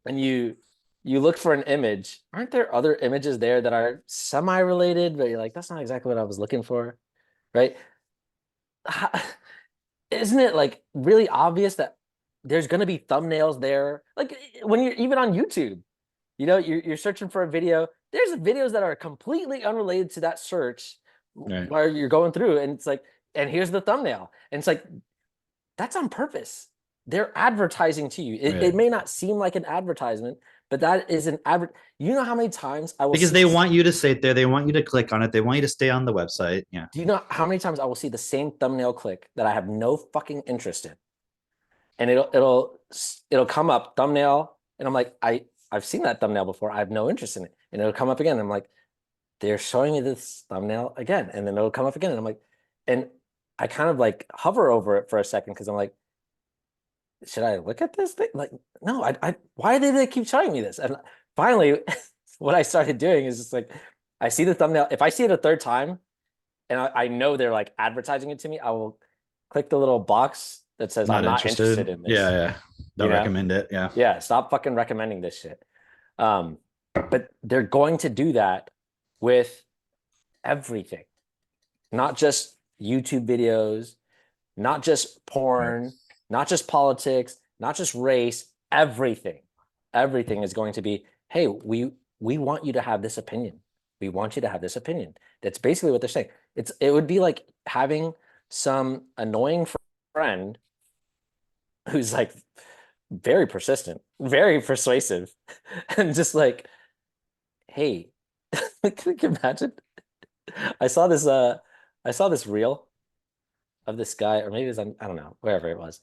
and you look for an image, aren't there other images there that are semi-related, but you're like, that's not exactly what I was looking for, right? Isn't it like really obvious that there's going to be thumbnails there? Like when you're even on YouTube, you're searching for a video. There's videos that are completely unrelated to that search right, where you're going through, and it's like, and here's the thumbnail, and it's like that's on purpose. They're advertising to you. It right. may not seem like an advertisement, but that is an advert. You know how many times I will Because see they this? want you to sit there, they want you to click on it, they want you to stay on the website. Yeah, Do you know how many times I will see the same thumbnail click that I have no fucking interest in? And it'll come up thumbnail, and I'm like, I've seen that thumbnail before. I have no interest in it. And it'll come up again. And I'm like, they're showing me this thumbnail again. And then it'll come up again. And I'm like, and I kind of like hover over it for a second because I'm like, should I look at this thing? Like, no, why did they keep showing me this? And finally, what I started doing is just like, I see the thumbnail. If I see it a third time and I know they're like advertising it to me, I will click the little box that says, I'm not not interested interested. in Yeah, this, yeah. you Don't know? recommend it. Yeah. Yeah, stop fucking recommending this shit. Um, but they're going to do that with everything, not just YouTube videos, not just Right. porn, not just politics, not just race, everything. Everything is going to be, hey, we want you to have this opinion. We want you to have this opinion. That's basically what they're saying. It would be like having some annoying friend who's like very persistent, very persuasive, and just like, hey, can you imagine? I saw this I saw this reel of this guy, or maybe it was on, I don't know, wherever it was.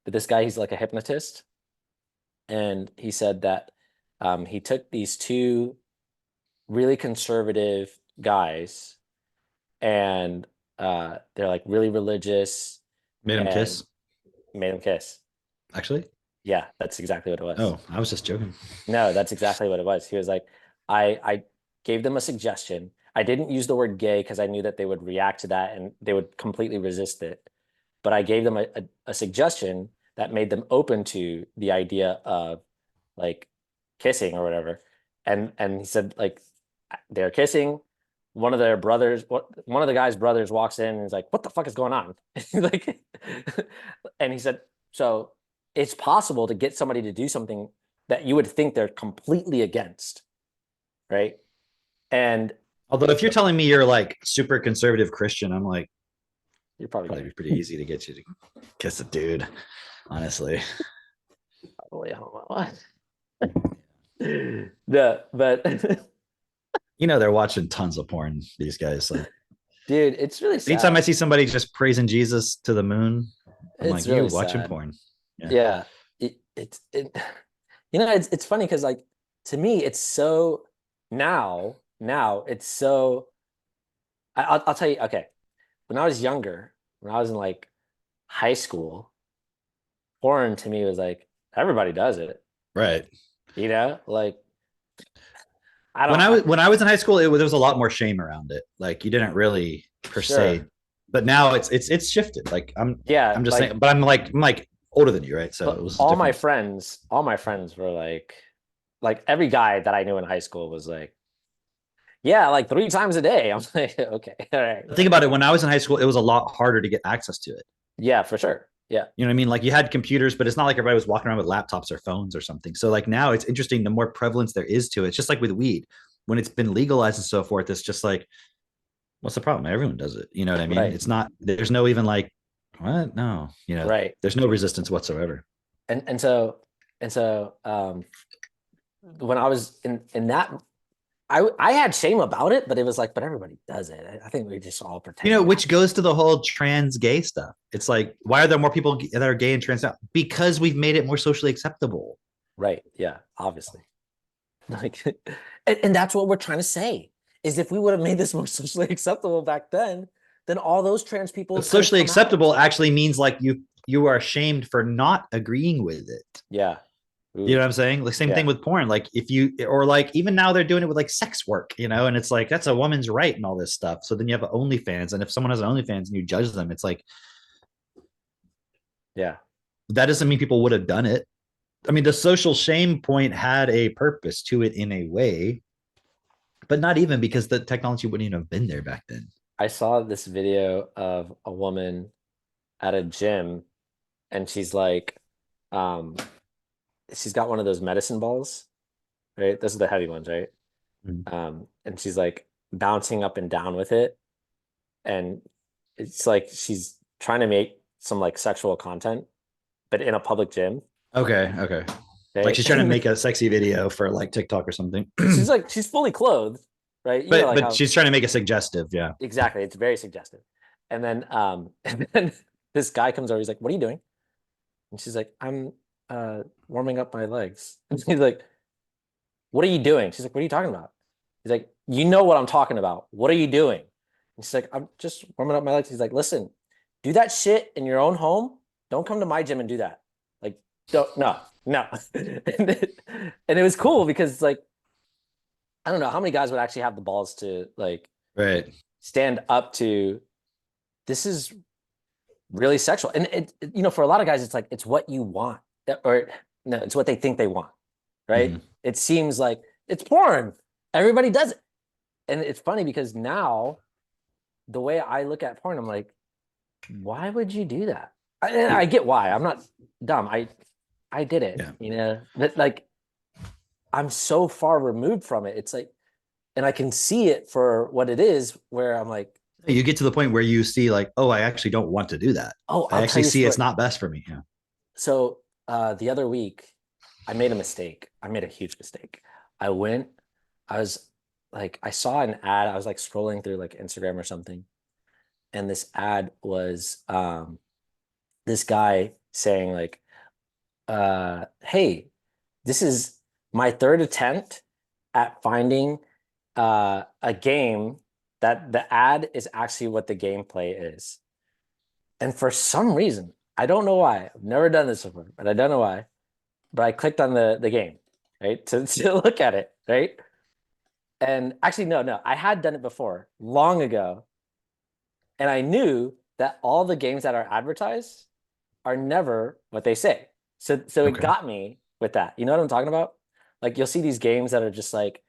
But this guy, he's like a hypnotist, and he said that he took these two really conservative guys, and they're like really religious, Made him and kiss. made them kiss. Actually, Yeah, that's exactly what it was. oh, I was just joking. No, that's exactly what it was. He was like, I gave them a suggestion. I didn't use the word gay because I knew that they would react to that and they would completely resist it. But I gave them a suggestion that made them open to the idea of like kissing or whatever. And he said like they're kissing. One of the guy's brothers walks in and is like, "What the fuck is going on?" Like, and he said, so it's possible to get somebody to do something that you would think they're completely against, right? And Although if you're telling me you're like super conservative Christian, I'm like, you're probably probably be gay. pretty easy to get you to kiss a dude, honestly. Probably, I don't know what. The but You know, they're watching tons of porn, these guys. Like, dude, it's really anytime I sad. see somebody just praising Jesus to the moon, I'm It's like, you really watching sad. porn. Yeah. Yeah. It it's funny because like to me it's so now it's so I'll tell you, okay, when I was younger, when I was in like high school, porn to me was like everybody does it, Right. like I When don't I was when I was in high school, there was a lot more shame around it. Like you didn't really per se, sure. but now it's shifted. Like Yeah, I'm just like saying, but I'm like older than you, right? So it but was different. all my friends were like every guy that I knew in high school was like, yeah, like 3 times a day. I'm like, okay, all right. Think about it. When I was in high school, it was a lot harder to get access to it. Yeah, for sure. Yeah, You know what I mean? Like you had computers, but it's not like everybody was walking around with laptops or phones or something. So like now it's interesting. The more prevalence there is to it, it's just like with weed, when it's been legalized and so forth, it's just like, what's the problem? Everyone does it. You know what I mean? right, It's not. There's no even like what? No. right. There's no resistance whatsoever. And so when I was in that, I had shame about it, but it was like, but everybody does it. I think we just all pretend not Which to. goes to the whole trans gay stuff. It's like, why are there more people that are gay and trans now? Because we've made it more socially acceptable. Right. Yeah, obviously. Like, and that's what we're trying to say is if we would have made this more socially acceptable back then all those trans people But could have socially come out. acceptable actually means like you are ashamed for not agreeing with it. Yeah. You know Ooh. what I'm saying? Like same thing Yeah. with porn. Like if you or like even now they're doing it with like sex work, and it's like that's a woman's right and all this stuff. So then you have OnlyFans, and if someone has an OnlyFans and you judge them, it's like Yeah. that doesn't mean people would have done it. I mean, the social shame point had a purpose to it in a way, but not even because the technology wouldn't even have been there back then. I saw this video of a woman at a gym and um, she's got one of those medicine balls, right? Those are the heavy ones, right? Mm. And she's like bouncing up and down with it. And it's like she's trying to make some like sexual content, but in a public gym, Okay, okay. Like right? she's trying to make a sexy video for like TikTok or something. She's fully clothed, right? but Like but how she's trying to make it suggestive, yeah. exactly, it's very suggestive. And then and then this guy comes over, he's like, "What are you doing?" And she's like, "I'm warming up my legs." And he's like, "What are you doing?" She's like, "What are you talking about?" He's like, "You know what I'm talking about. What are you doing?" And she's like, "I'm just warming up my legs." He's like, "Listen, do that shit in your own home. Don't come to my gym and do that. Like, don't, no, no." And it was cool because it's like, I don't know how many guys would actually have the balls to like Right. stand up to this is really sexual. And for a lot of guys, it's like it's what you want, or no, it's what they think they want, right? Mm-hmm. It seems like it's porn. Everybody does it. And it's funny because now the way I look at porn, I'm like, why would you do that? I get why. I'm not dumb. I did it, Yeah. but like I'm so far removed from it. It's like, and I can see it for what it is, where I'm like, You get to the point where you see like, oh, I actually don't want to do that. oh, I I'll tell actually you a see it's story. not best for me. Yeah. So the other week, I made a mistake. I made a huge mistake. I went, I was I saw an ad. I was like scrolling through like Instagram or something, and this ad was this guy saying like, "Hey, this is my third attempt at finding a game that the ad is actually what the gameplay is." And for some reason, I don't know why. I've never done this before, but I don't know why. But I clicked on the game, right, to look at it, right? And actually, no, I had done it before, long ago, and I knew that all the games that are advertised are never what they say. So it Okay. got me with that. You know what I'm talking about? Like you'll see these games that are just like,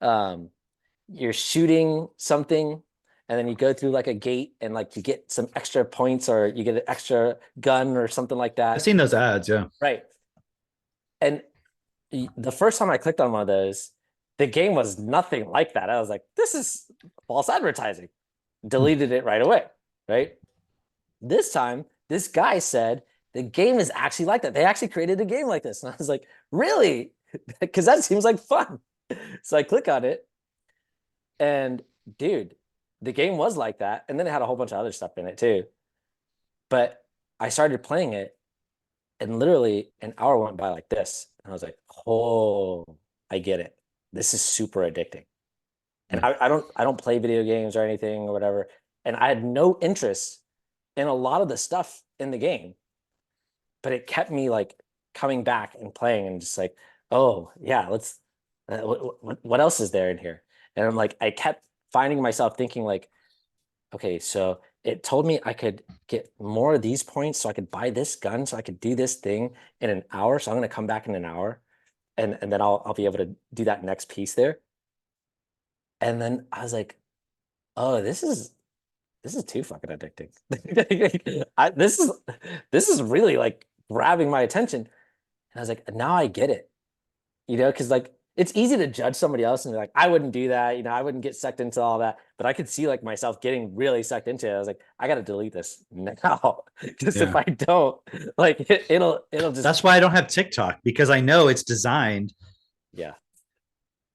um, you're shooting something, and then you go through like a gate and like you get some extra points or you get an extra gun or something like I've that. seen those ads. Yeah. Right. And the first time I clicked on one of those, the game was nothing like that. I was like, this is false advertising. Hmm. Deleted it right away. Right. This time, this guy said the game is actually like that. They actually created a game like this. And I was like, really? Because that seems like fun. So I click on it, and dude, the game was like that. And then it had a whole bunch of other stuff in it too. But I started playing it, and literally an hour went by like this. And I was like, oh, I get it. This is super addicting. And Hmm. I don't play video games or anything or whatever. And I had no interest in a lot of the stuff in the game, but it kept me like coming back and playing and just like, oh yeah, let's what else is there in here? And I'm like, I kept finding myself thinking like, okay, so it told me I could get more of these points so I could buy this gun so I could do this thing in an hour. So I'm gonna come back in an hour and then I'll be able to do that next piece there. And then I was like, oh, this is too fucking addicting. This is really like grabbing my attention. And I was like, now I get it, because like it's easy to judge somebody else and be like, I wouldn't do that, I wouldn't get sucked into all that. But I could see like myself getting really sucked into it. I was like, I gotta delete this now. Because if Yeah. I don't, like it'll just That's why I don't have TikTok, because I know it's designed yeah,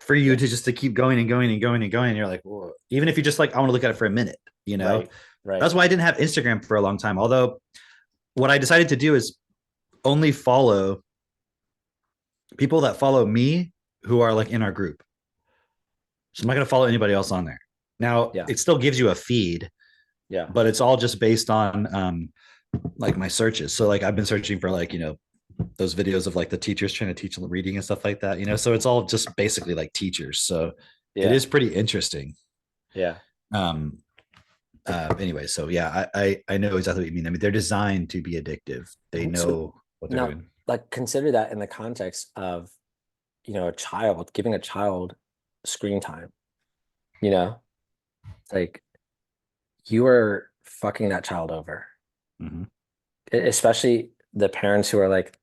for you yeah, to just to keep going and going and going and going. And you're like, whoa. Even if you just like, I want to look at it for a minute, you know? right, right, That's why I didn't have Instagram for a long time. Although what I decided to do is only follow people that follow me who are like in our group. So I'm not going to follow anybody else on there. Now, yeah, it still gives you a feed, yeah, but it's all just based on like my searches. So like I've been searching for like, those videos of like the teachers trying to teach reading and stuff like that, so it's all just basically like teachers. So it yeah, is pretty interesting. yeah. Um anyway, so yeah, I know exactly what you mean. I mean, they're designed to be addictive. They So know what they're now, doing. like, consider that in the context of, a child, giving a child screen time, you know, like you are fucking that child over. Mm-hmm. Especially the parents who are like,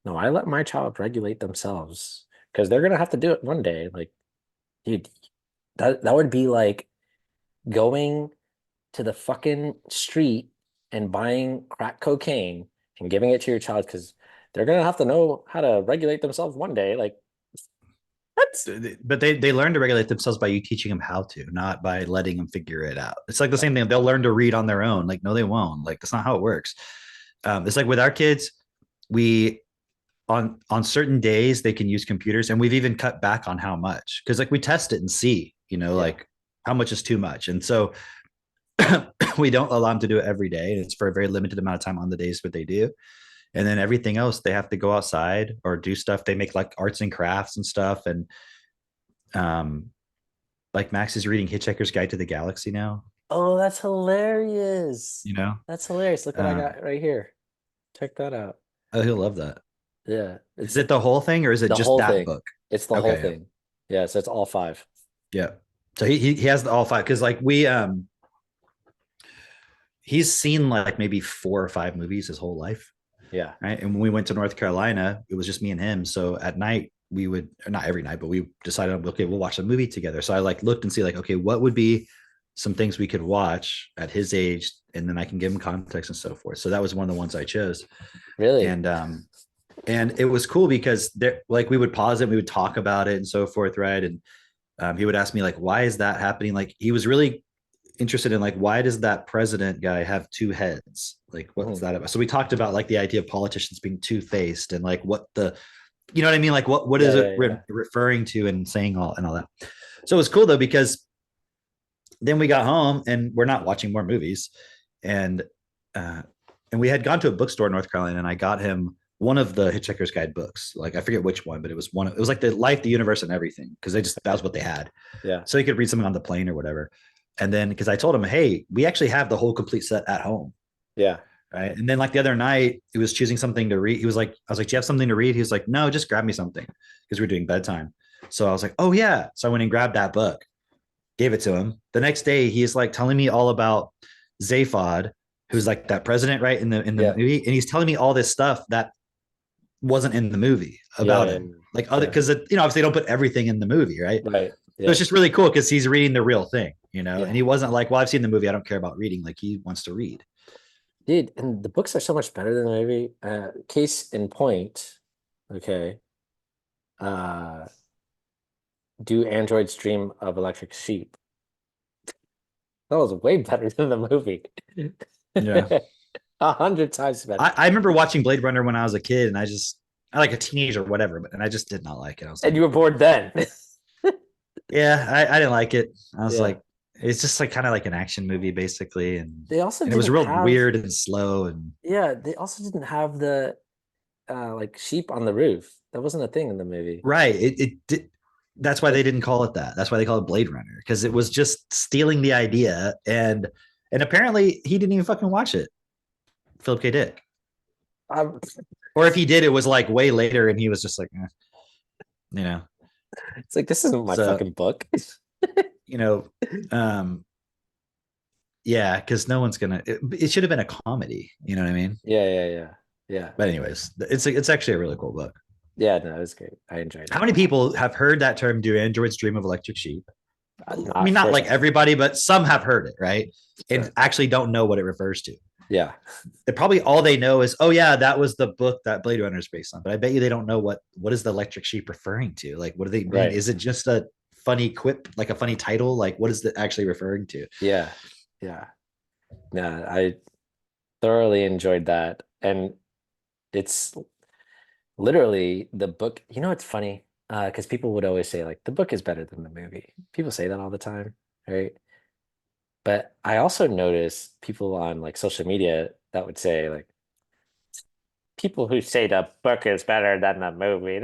no, I let my child regulate themselves because they're gonna have to do it one day. Like, dude, that would be like going to the fucking street and buying crack cocaine and giving it to your child because they're gonna have to know how to regulate themselves one day. Like, what? But they learn to regulate themselves by you teaching them how to, not by letting them figure it out. It's like the same thing. They'll learn to read on their own. Like, no, they won't. Like, that's not how it works. It's like with our kids, we on certain days they can use computers, and we've even cut back on how much, because like we test it and see, Yeah. like how much is too much. And so we don't allow them to do it every day. And it's for a very limited amount of time on the days what they do. And then everything else, they have to go outside or do stuff. They make like arts and crafts and stuff. And um, like Max is reading Hitchhiker's Guide to the Galaxy now, Oh, that's hilarious. you know. That's hilarious. Look what I Um, got right here. Check that out. oh, he'll love that. Yeah, Is it's it the whole thing or is it the just whole that thing. book? It's the whole Okay, yeah. thing. Yeah, so it's all five. Yeah. So he has the all five, because like he's seen like maybe 4 or 5 movies his whole life, Yeah. right? And when we went to North Carolina, it was just me and him. So at night we would, or not every night, but we decided, okay, we'll watch a movie together. So I like looked and see like, okay, what would be some things we could watch at his age, and then I can give him context and so forth. So that was one of the ones I chose. Really? And it was cool because there, like we would pause it, we would talk about it and so forth, right? And he would ask me like, why is that happening? Like he was really interested in like, why does that president guy have two heads? Like, what's Mhm. that about? So we talked about like the idea of politicians being two-faced, and like what the, you know what I mean? Like what Yeah, is it yeah, yeah. referring to, and saying all and all that. So it was cool though, because then we got home and we're not watching more movies. And uh and we had gone to a bookstore in North Carolina, and I got him one of the Hitchhiker's Guide books. Like I forget which one, but it was one. It was like the life, the universe, and everything, because they just, that was what they had. Yeah. So he could read something on the plane or whatever. And then because I told him, hey, we actually have the whole complete set at home. Yeah. Right. And then like the other night, he was choosing something to read. He was like, I was like, do you have something to read? He was like, no, just grab me something, because we're doing bedtime. So I was like, oh yeah. So I went and grabbed that book. gave it to him. The next day, he's like telling me all about Zaphod, who's like that president, right, in the Yeah. movie, and he's telling me all this stuff that wasn't in the movie Yeah. about Yeah. him, like other Yeah. because obviously they don't put everything in the movie, right? Right. So it's Yeah. just really cool because he's reading the real thing, and Yeah. he wasn't like, well, I've seen the movie, I don't care about reading. Like he wants to read. Dude, and the books are so much better than the movie. Case in point, okay. Uh, do androids dream of electric sheep? That was way better than the movie. Yeah. 100 times better. I remember watching Blade Runner when I was a kid, and I like a teenager or whatever, but and I just did not like it. I was And like, you were bored then. yeah, I didn't like it. I was Yeah. like, it's just like kind of like an action movie basically, and They also and it was didn't real have, weird and slow and yeah, they also didn't have the like sheep on the roof. That wasn't a thing in the movie. right. It did. That's why they Like, didn't call it that. That's why they call it Blade Runner because it was just stealing the idea and apparently he didn't even fucking watch it. Philip K. Dick. um, Or if he did, it was like way later, and he was just like, you know. it's like this isn't my So fucking book. you know, um, yeah, because no one's gonna. It should have been a comedy. You know what I mean? Yeah, yeah, yeah. Yeah. But anyways, it's actually a really cool book. Yeah, no, it was great. I enjoyed How it. many people have heard that term? Do androids dream of electric sheep? I Not mean, not like first, everybody, but some have heard it, right? And sure. actually don't know what it refers to. Yeah. They probably all they know is, oh yeah, that was the book that Blade Runner is based on. But I bet you they don't know what is the electric sheep referring to. Like, what do they mean? Right. Is it just a funny quip, like a funny title? Like, what is it actually referring to? Yeah. Yeah. No, I thoroughly enjoyed that. And it's literally the book. You know, it's funny. Because people would always say, like, the book is better than the movie. People say that all the time, right? But I also notice people on like social media that would say, like, people who say the book is better than the movie,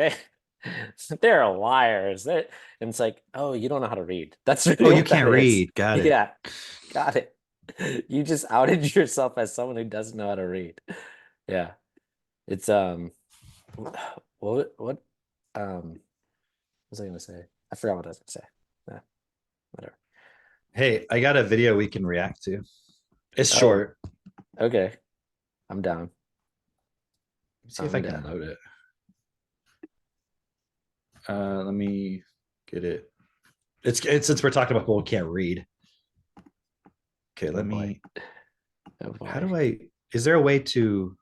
they're liars. And it's like, oh, you don't know how to read. That's Oh, really you what that can't is. read. Got it. Yeah, got it. You just outed yourself as someone who doesn't know how to read. Yeah. It's what what was I gonna say? I forgot what I was gonna say. Yeah, whatever. Hey, I got a video we can react to. It's Oh, short. okay. I'm down. Let's see if I I'm can down. load it. Let me get it. It's since we're talking about people who can't read. Okay, Oh let boy. me. Oh How boy. do I? Is there a way to?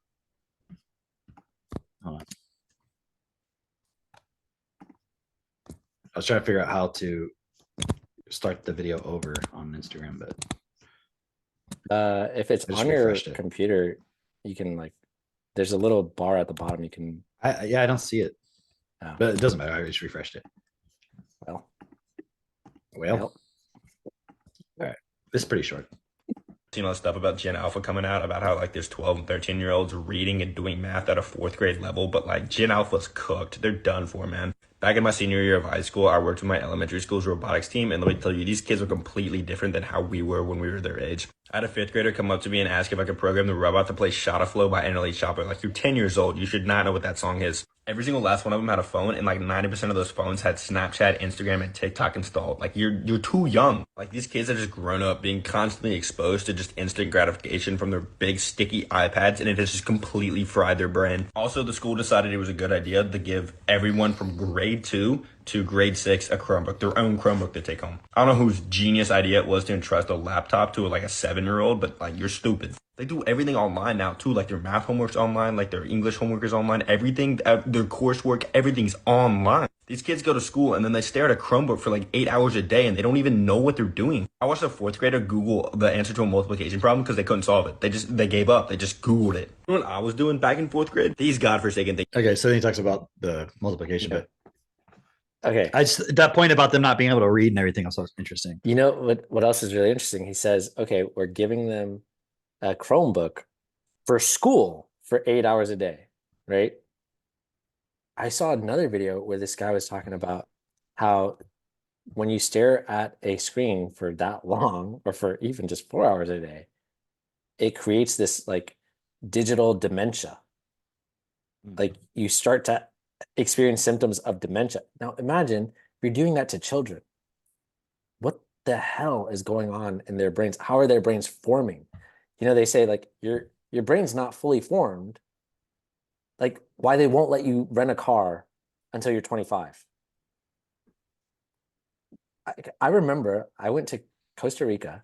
Hold on. I was trying to figure out how to start the video over on Instagram, but If it's I just on your refreshed it. computer, you can like there's a little bar at the bottom you can Yeah, I don't see it, oh but it doesn't matter. I just refreshed it. well Well, well all right. This is pretty short. Seen all the stuff about Gen Alpha coming out about how like there's 12 and 13-year-olds reading and doing math at a fourth grade level, but like Gen Alpha's cooked. They're done for, man. Back in my senior year of high school, I worked with my elementary school's robotics team, and let me tell you, these kids are completely different than how we were when we were their age. I had a fifth grader come up to me and ask if I could program the robot to play Shot of Flow by NLE Chopper. Like, you're 10 years old. You should not know what that song is. Every single last one of them had a phone, and like 90% of those phones had Snapchat, Instagram, and TikTok installed. Like, you're too young. Like, these kids have just grown up being constantly exposed to just instant gratification from their big sticky iPads, and it has just completely fried their brain. Also, the school decided it was a good idea to give everyone from grade 2 to grade 6 a Chromebook, their own Chromebook to take home. I don't know whose genius idea it was to entrust a laptop to like a 7-year-old, but like, you're stupid. They do everything online now too, like their math homework's online, like their English homework is online, everything, their coursework, everything's online. These kids go to school and then they stare at a Chromebook for like 8 hours a day and they don't even know what they're doing. I watched a fourth grader Google the answer to a multiplication problem because they couldn't solve it. They gave up. They just Googled it. You know what I was doing back in fourth grade? These godforsaken things. Okay, so then he talks about the multiplication, yeah. but Okay. I just that point about them not being able to read and everything else was interesting. You know what else is really interesting? He says, okay, we're giving them a Chromebook for school for 8 hours a day, right? I saw another video where this guy was talking about how when you stare at a screen for that long, or for even just 4 hours a day, it creates this like digital dementia. Like you start to experience symptoms of dementia. Now imagine if you're doing that to children. What the hell is going on in their brains? How are their brains forming? They say like your brain's not fully formed. Like why they won't let you rent a car until you're 25. I remember I went to Costa Rica.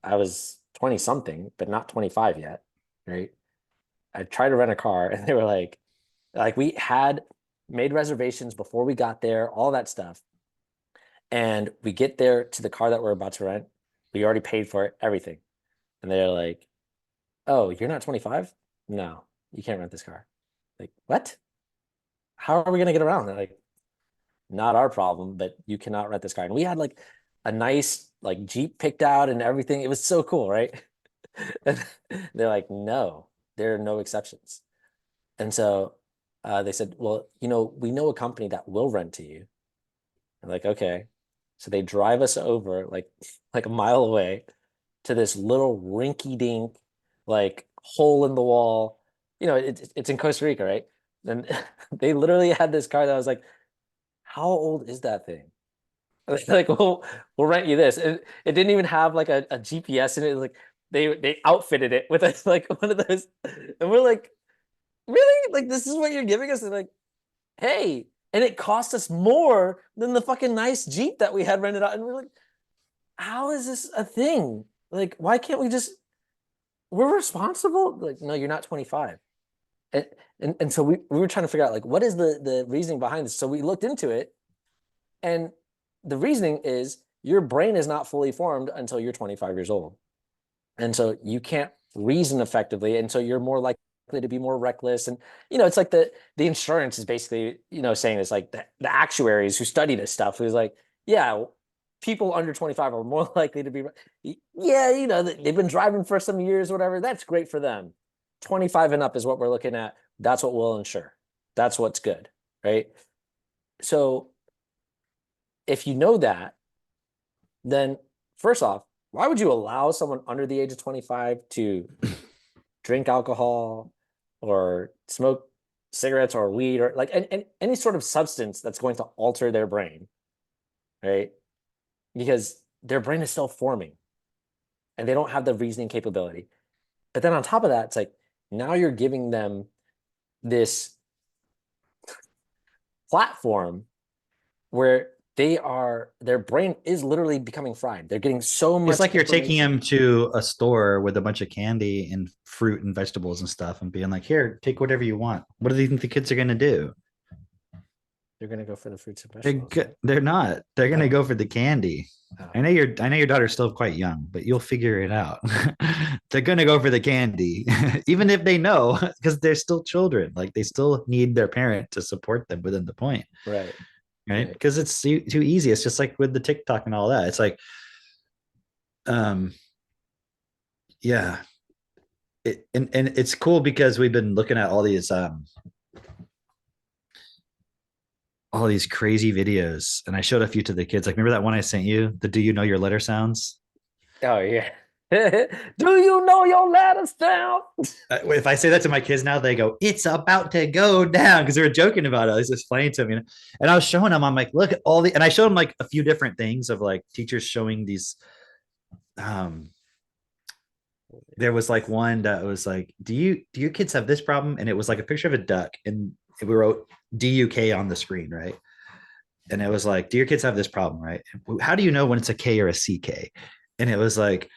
I was 20 something, but not 25 yet, right? I tried to rent a car and they were like we had made reservations before we got there, all that stuff. And we get there to the car that we're about to rent. We already paid for it, everything. And they're like, "Oh, you're not 25? No, you can't rent this car." Like, what? How are we gonna get around? They're like, not our problem, but you cannot rent this car. And we had like a nice like Jeep picked out and everything. It was so cool, right? And they're like, no, there are no exceptions. And so they said, well, we know a company that will rent to you. I'm like, okay. So they drive us over like a mile away to this little rinky dink, like hole in the wall. It's in Costa Rica, right? And they literally had this car that was like, how old is that thing? Like, we'll rent you this. It didn't even have like a GPS in it. Like they outfitted it with like one of those, and we're like, really? Like this is what you're giving us? And like, hey, and it cost us more than the fucking nice Jeep that we had rented out. And we're like, how is this a thing? Like, why can't we just? We're responsible. Like, no, you're not 25. And and so we were trying to figure out like what is the reasoning behind this. So we looked into it, and the reasoning is your brain is not fully formed until you're 25 years old. And so you can't reason effectively. And so you're more likely to be more reckless. And, it's like the insurance is basically, saying this like the actuaries who study this stuff who's like, yeah, people under 25 are more likely to be, yeah, they've been driving for some years, whatever. That's great for them. 25 and up is what we're looking at. That's what we'll insure. That's what's good. Right. So if you know that, then first off, why would you allow someone under the age of 25 to drink alcohol or smoke cigarettes or weed or like any sort of substance that's going to alter their brain, right? Because their brain is still forming and they don't have the reasoning capability. But then on top of that, it's like now you're giving them this platform where their brain is literally becoming fried. They're getting so It's much like you're taking information. him to a store with a bunch of candy and fruit and vegetables and stuff and being like, here, take whatever you want. What do you think the kids are going to do? They're gonna go for the fruits and vegetables, right? They're not. They're going to Oh, go for the candy. oh, I know your daughter's still quite young, but you'll figure it out. They're going to go for the candy, even if they know, because they're still children. Like they still need their parent to support them within the point, right, right? right. Because it's too easy. It's just like with the TikTok and all that. It's like, um, yeah, and it's cool because we've been looking at all these crazy videos, and I showed a few to the kids. Like, remember that one I sent you? The "Do you know your letter sounds"? Oh yeah. Do you know your lattice down? If I say that to my kids now, they go, "It's about to go down," because they were joking about it. I was explaining to me, and I was showing them. I'm like, "Look at all the," and I showed them like a few different things of like teachers showing these. Um, there was like one that was like, do your kids have this problem?" And it was like a picture of a duck, and we wrote "DUK" on the screen, right? And it was like, "Do your kids have this problem?" Right? How do you know when it's a K or a CK? And it was like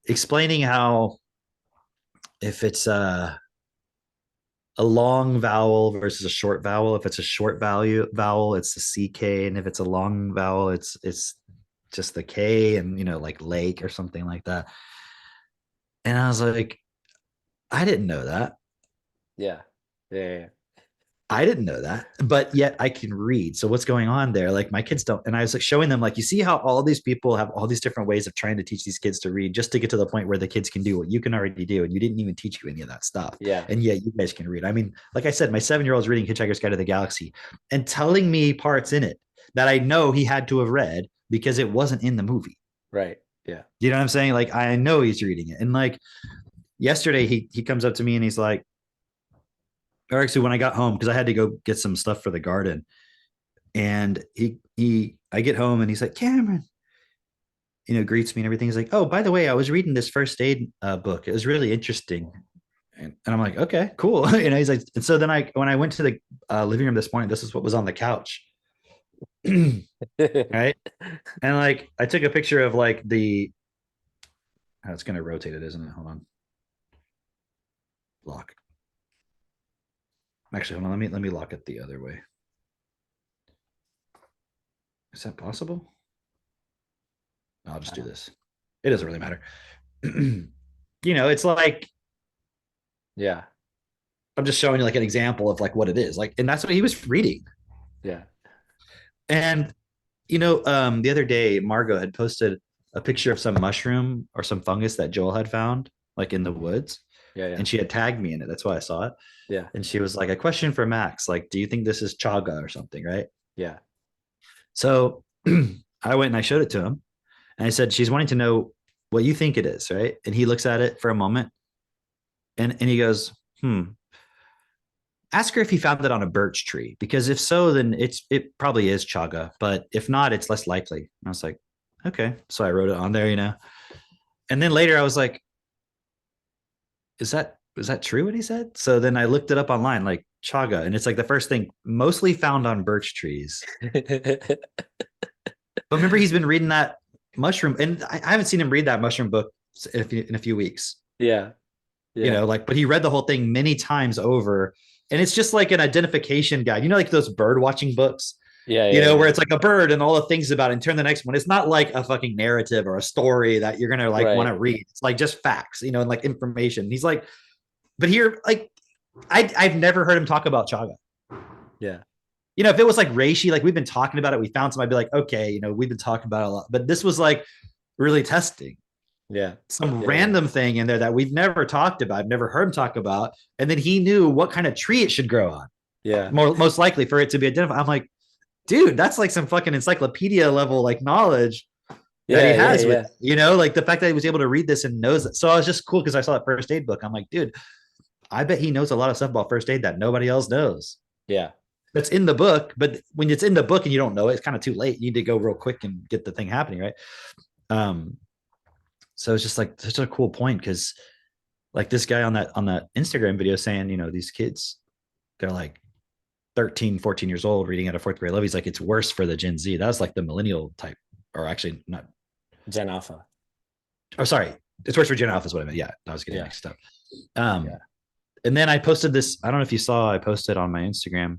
explaining how if it's a long vowel versus a short vowel. If it's a short vowel, it's the CK, and if it's a long vowel, it's just the K, and like lake or something like that. And I was like, I didn't know that. Yeah. Yeah, yeah. I didn't know that, but yet I can read. So what's going on there? Like my kids don't, and I was like showing them, like, you see how all these people have all these different ways of trying to teach these kids to read, just to get to the point where the kids can do what you can already do, and you didn't even teach you any of that stuff, Yeah. and yet you guys can read. I mean, like I said, my 7-year-old is reading Hitchhiker's Guide to the Galaxy and telling me parts in it that I know he had to have read because it wasn't in the movie. Right. Yeah. You know what I'm saying? Like I know he's reading it, and like yesterday he comes up to me and he's like, or actually when I got home, because I had to go get some stuff for the garden, and he I get home and he's like, Cameron, greets me and everything. He's like, oh, by the way, I was reading this first aid book. It was really interesting. And I'm like, okay, cool. He's like, and so then when I went to the living room this morning, this is what was on the couch. Right. And like, I took a picture of like it's going to rotate it, isn't it? Hold on. Lock. Actually, hold on. Let me lock it the other way. Is that possible? I'll just do this. It doesn't really matter. It's like, Yeah. I'm just showing you like an example of like what it is. Like, and that's what he was reading. Yeah. And the other day, Margot had posted a picture of some mushroom or some fungus that Joel had found, like in the woods. Yeah. Yeah. And she had tagged me in it. That's why I saw it. Yeah. And she was like, a question for Max. Like, do you think this is chaga or something? Right. Yeah. So I went and I showed it to him. And I said, she's wanting to know what you think it is. Right. And he looks at it for a moment and he goes, ask her if he found it on a birch tree, because if so, then it probably is chaga, but if not, it's less likely. And I was like, okay. So I wrote it on there. And then later I was like, is that true what he said? So then I looked it up online, like chaga, and it's like the first thing mostly found on birch trees. But remember, he's been reading that mushroom, and I haven't seen him read that mushroom book in a few weeks. Yeah. Yeah. But he read the whole thing many times over, and it's just like an identification guide. Like those bird watching books, Yeah. Yeah. where it's like a bird and all the things about it, and turn the next one. It's not like a fucking narrative or a story that you're gonna like want Right. to read. It's like just facts, and like information. He's like, but here, like, I've never heard him talk about chaga. Yeah. If it was like reishi, like we've been talking about it, we found some, I'd be like, okay, we've been talking about it a lot. But this was like really testing Yeah. some Yeah. Yeah. random thing in there that we've never talked about. I've never heard him talk about. And then he knew what kind of tree it should grow on. Yeah. Most likely for it to be identified. I'm like, dude, that's like some fucking encyclopedia level like knowledge that he Yeah. Yeah. has Yeah. with, like the fact that he was able to read this and knows it. So I was just cool because I saw that first aid book. I'm like, dude, I bet he knows a lot of stuff about first aid that nobody else knows. Yeah. That's in the book, but when it's in the book and you don't know it, it's kind of too late. You need to go real quick and get the thing happening, right? So it's just like such a cool point because like this guy on that Instagram video saying, these kids, they're like 13, 14 years old reading at a fourth grade level. He's like, it's worse for the Gen Z. That was like the millennial type, or actually not Gen Alpha. Oh, sorry. It's worse for Gen Alpha is what I meant. Yeah, I was getting Yeah. mixed up. Yeah. And then I posted this. I don't know if you saw, I posted on my Instagram.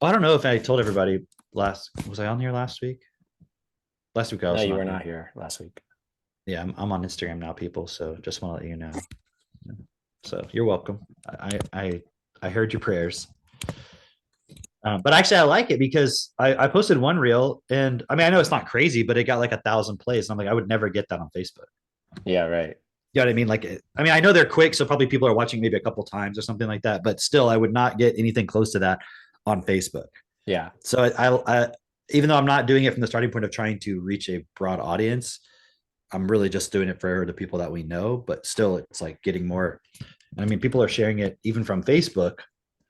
I don't know if I told everybody was I on here last week? Last week I No, was you were here. not here last week. Yeah, I'm on Instagram now, people. So just want to let you know. So you're welcome. I heard your prayers. But actually, I like it because I posted one reel, and I mean, I know it's not crazy, but it got like 1,000 plays. And I'm like, I would never get that on Facebook. Yeah. Right. You know what I mean? Like, I mean, I know they're quick, so probably people are watching maybe a couple times or something like that. But still, I would not get anything close to that on Facebook. Yeah. So I even though I'm not doing it from the starting point of trying to reach a broad audience, I'm really just doing it for the people that we know. But still, it's like getting more. I mean, people are sharing it even from Facebook,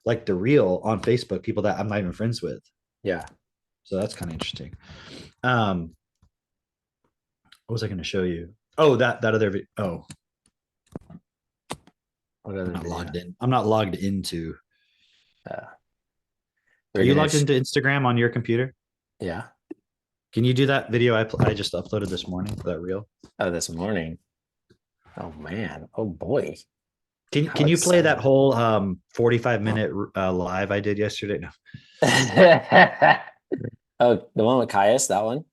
like the reel on Facebook, people that I'm not even friends with. Yeah. So that's kind of interesting. What was I going to show you? Oh, that other video. Oh, What other I'm not video? logged in. I'm not logged into. We're Are you gonna logged into Instagram on your computer? Yeah. Can you do that video I just uploaded this morning for that reel? Oh, this morning. Oh man. Oh boy. How Can you play that exciting. whole 45-minute live I did yesterday? No, Oh, the one with Caius, that one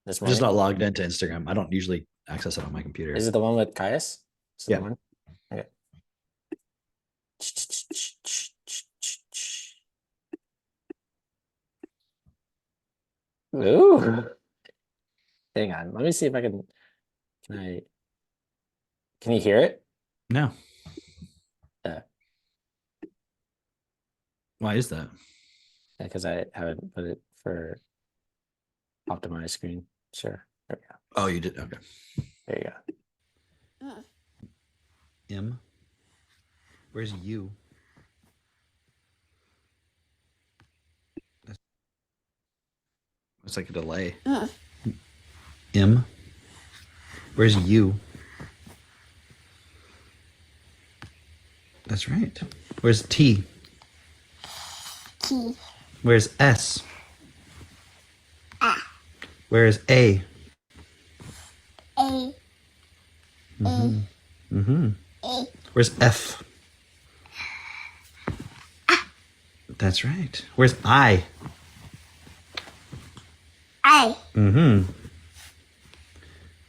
this I'm just morning. not logged into Instagram. I don't usually access it on my computer. Is it the one with Caius? Is it Yeah. the one? Okay. Ooh. Hang on. Let me see if I can I can you hear it? No. Yeah. Why is that? Because I haven't put it for optimized screen. Sure. There we go. Oh, you did. Okay. There you go. M. Where's you? It's like a delay. M. Where's U? That's right. Where's T? T. Where's S? A. Where's A? A. Mm-hmm. Mm-hmm. A. Where's F? That's right. Where's I? I. Mm-hmm.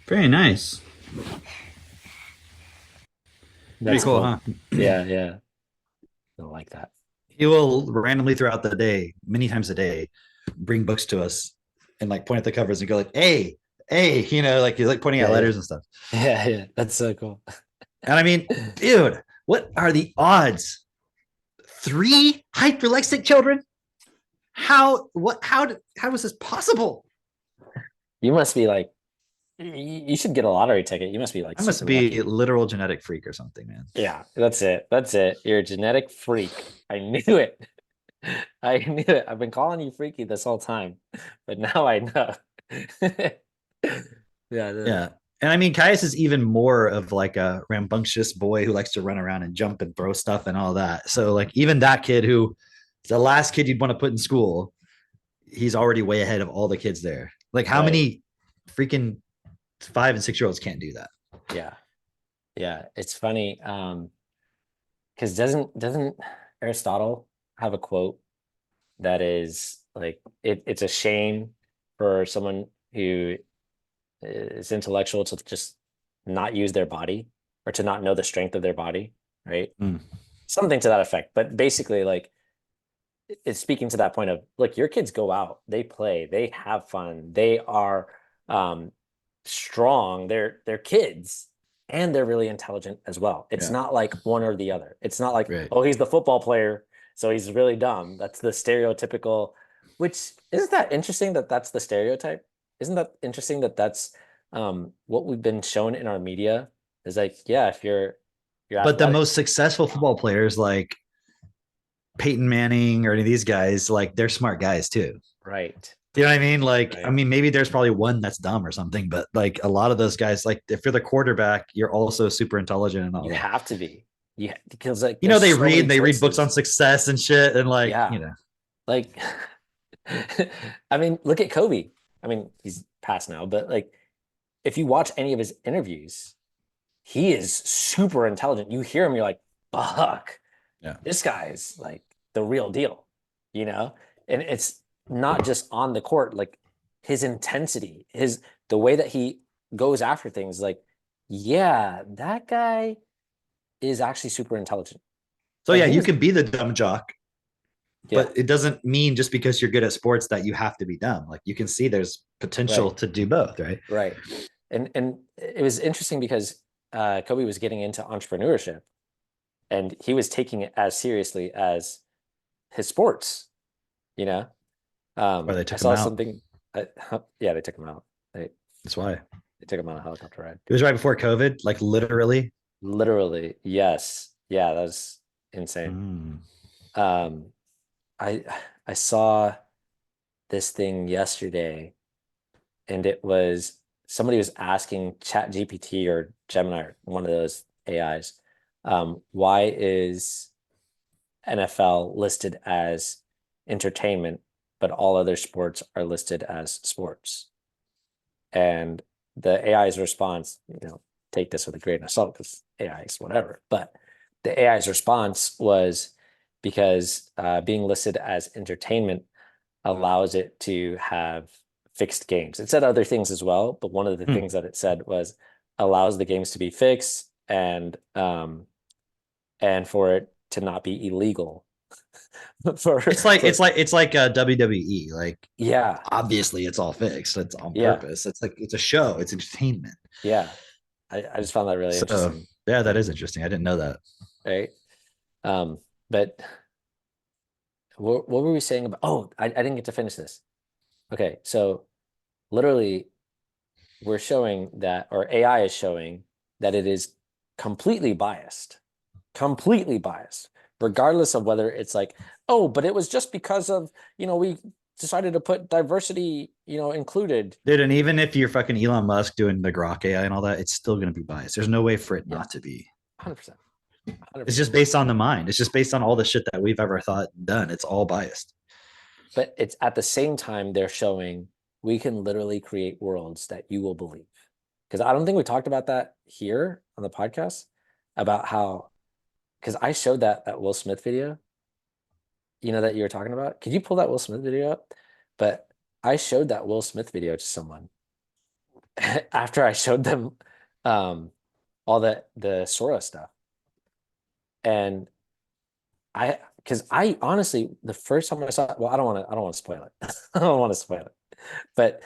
Very nice. Pretty That's cool, cool. huh? Yeah, yeah. I like that. He will randomly throughout the day, many times a day, bring books to us and like point at the covers and go like, "Hey, hey," like he's like pointing out Yeah, yeah. letters and stuff. Yeah, yeah. That's so cool. And I mean, dude, what are the odds? 3 hyperlexic children? How is this possible? You must be like, you should get a lottery ticket. You must be like I must super be a lucky. literal genetic freak or something, man. Yeah, that's it. That's it. You're a genetic freak. I knew it. I knew it. I've been calling you freaky this whole time, but now I know. Yeah, Yeah. And I mean, Caius is even more of like a rambunctious boy who likes to run around and jump and throw stuff and all that. So, like, even that kid who is the last kid you'd want to put in school, he's already way ahead of all the kids there. Like, how right. many freaking 5 and 6 year olds can't do that? Yeah. Yeah. It's funny. Because doesn't Aristotle have a quote that is like it's a shame for someone who is intellectual to just not use their body or to not know the strength of their body, right? Mm. Something to that effect. But basically, like it's speaking to that point of look, your kids go out, they play, they have fun, they are um strong, they're kids, and they're really intelligent as well. It's Yeah. not like one or the other. It's not like, Right. oh, he's the football player, so he's really dumb. That's the stereotypical, which isn't that interesting that that's the stereotype? Isn't that interesting that that's what we've been shown in our media is like, yeah, if you're But the athletic, most successful football players, like Peyton Manning or any of these guys, like they're smart guys too. right, You know what I mean? Like, I right. mean, maybe there's probably one that's dumb or something, but like a lot of those guys, like if you're the quarterback, you're also super intelligent and all You that. have to be. Yeah, because like You know, there's they so many read, books on choices. success and shit, and like, Yeah. Like I mean, look at Kobe. I mean, he's passed now, but like if you watch any of his interviews, he is super intelligent. You hear him, you're like, fuck, yeah, this guy's like the real deal, you know? And it's not just on the court, like his intensity, his the way that he goes after things, like, yeah, that guy is actually super intelligent. so And yeah, he you was, can be the dumb jock, yeah, but it doesn't mean just because you're good at sports that you have to be dumb. Like you can see there's potential right, to do both, right? right. And it was interesting because Kobe was getting into entrepreneurship and he was taking it as seriously as his sports, you know? Or they I took him saw out. something, yeah, they took him out. That's why They took him on a helicopter ride. it was right before COVID, like literally. Literally, yes. Yeah, that was insane. Mm. Um, I I saw this thing yesterday and it was somebody was asking Chat GPT or Gemini or one of those AIs, why is NFL listed as entertainment, but all other sports are listed as sports? And the AI's response, take this with a grain of salt because AI is whatever, but the AI's response was because being listed as entertainment allows it to have fixed games. It said other things as well, but one of the Mm. things that it said was allows the games to be fixed and for it to not be illegal for It's like WWE. Like yeah, obviously it's all fixed. It's on yeah, purpose. It's like it's a show. It's entertainment. yeah. I just found that really So interesting. yeah, that Like, is interesting. I didn't know that. right. But what were we saying about I didn't get to finish this. Okay, so literally we're showing that, or AI is showing that it is completely biased, regardless of whether it's like, oh, but it was just because of, we decided to put diversity, included. Dude, and even if you're fucking Elon Musk doing the Grok AI and all that, it's still going to be biased. There's no way for it not to be. 100%. It's just based on the mind. It's just based on all the shit that we've ever thought and done. It's all biased. But it's at the same time they're showing we can literally create worlds that you will believe. Because I don't think we talked about that here on the podcast about how, because I showed that Will Smith video, that you were talking about. Could you pull that Will Smith video up? But I showed that Will Smith video to someone after I showed them all the Sora stuff. And because I honestly, the first time I saw it, well, I don't want to spoil it. I don't want to spoil it. But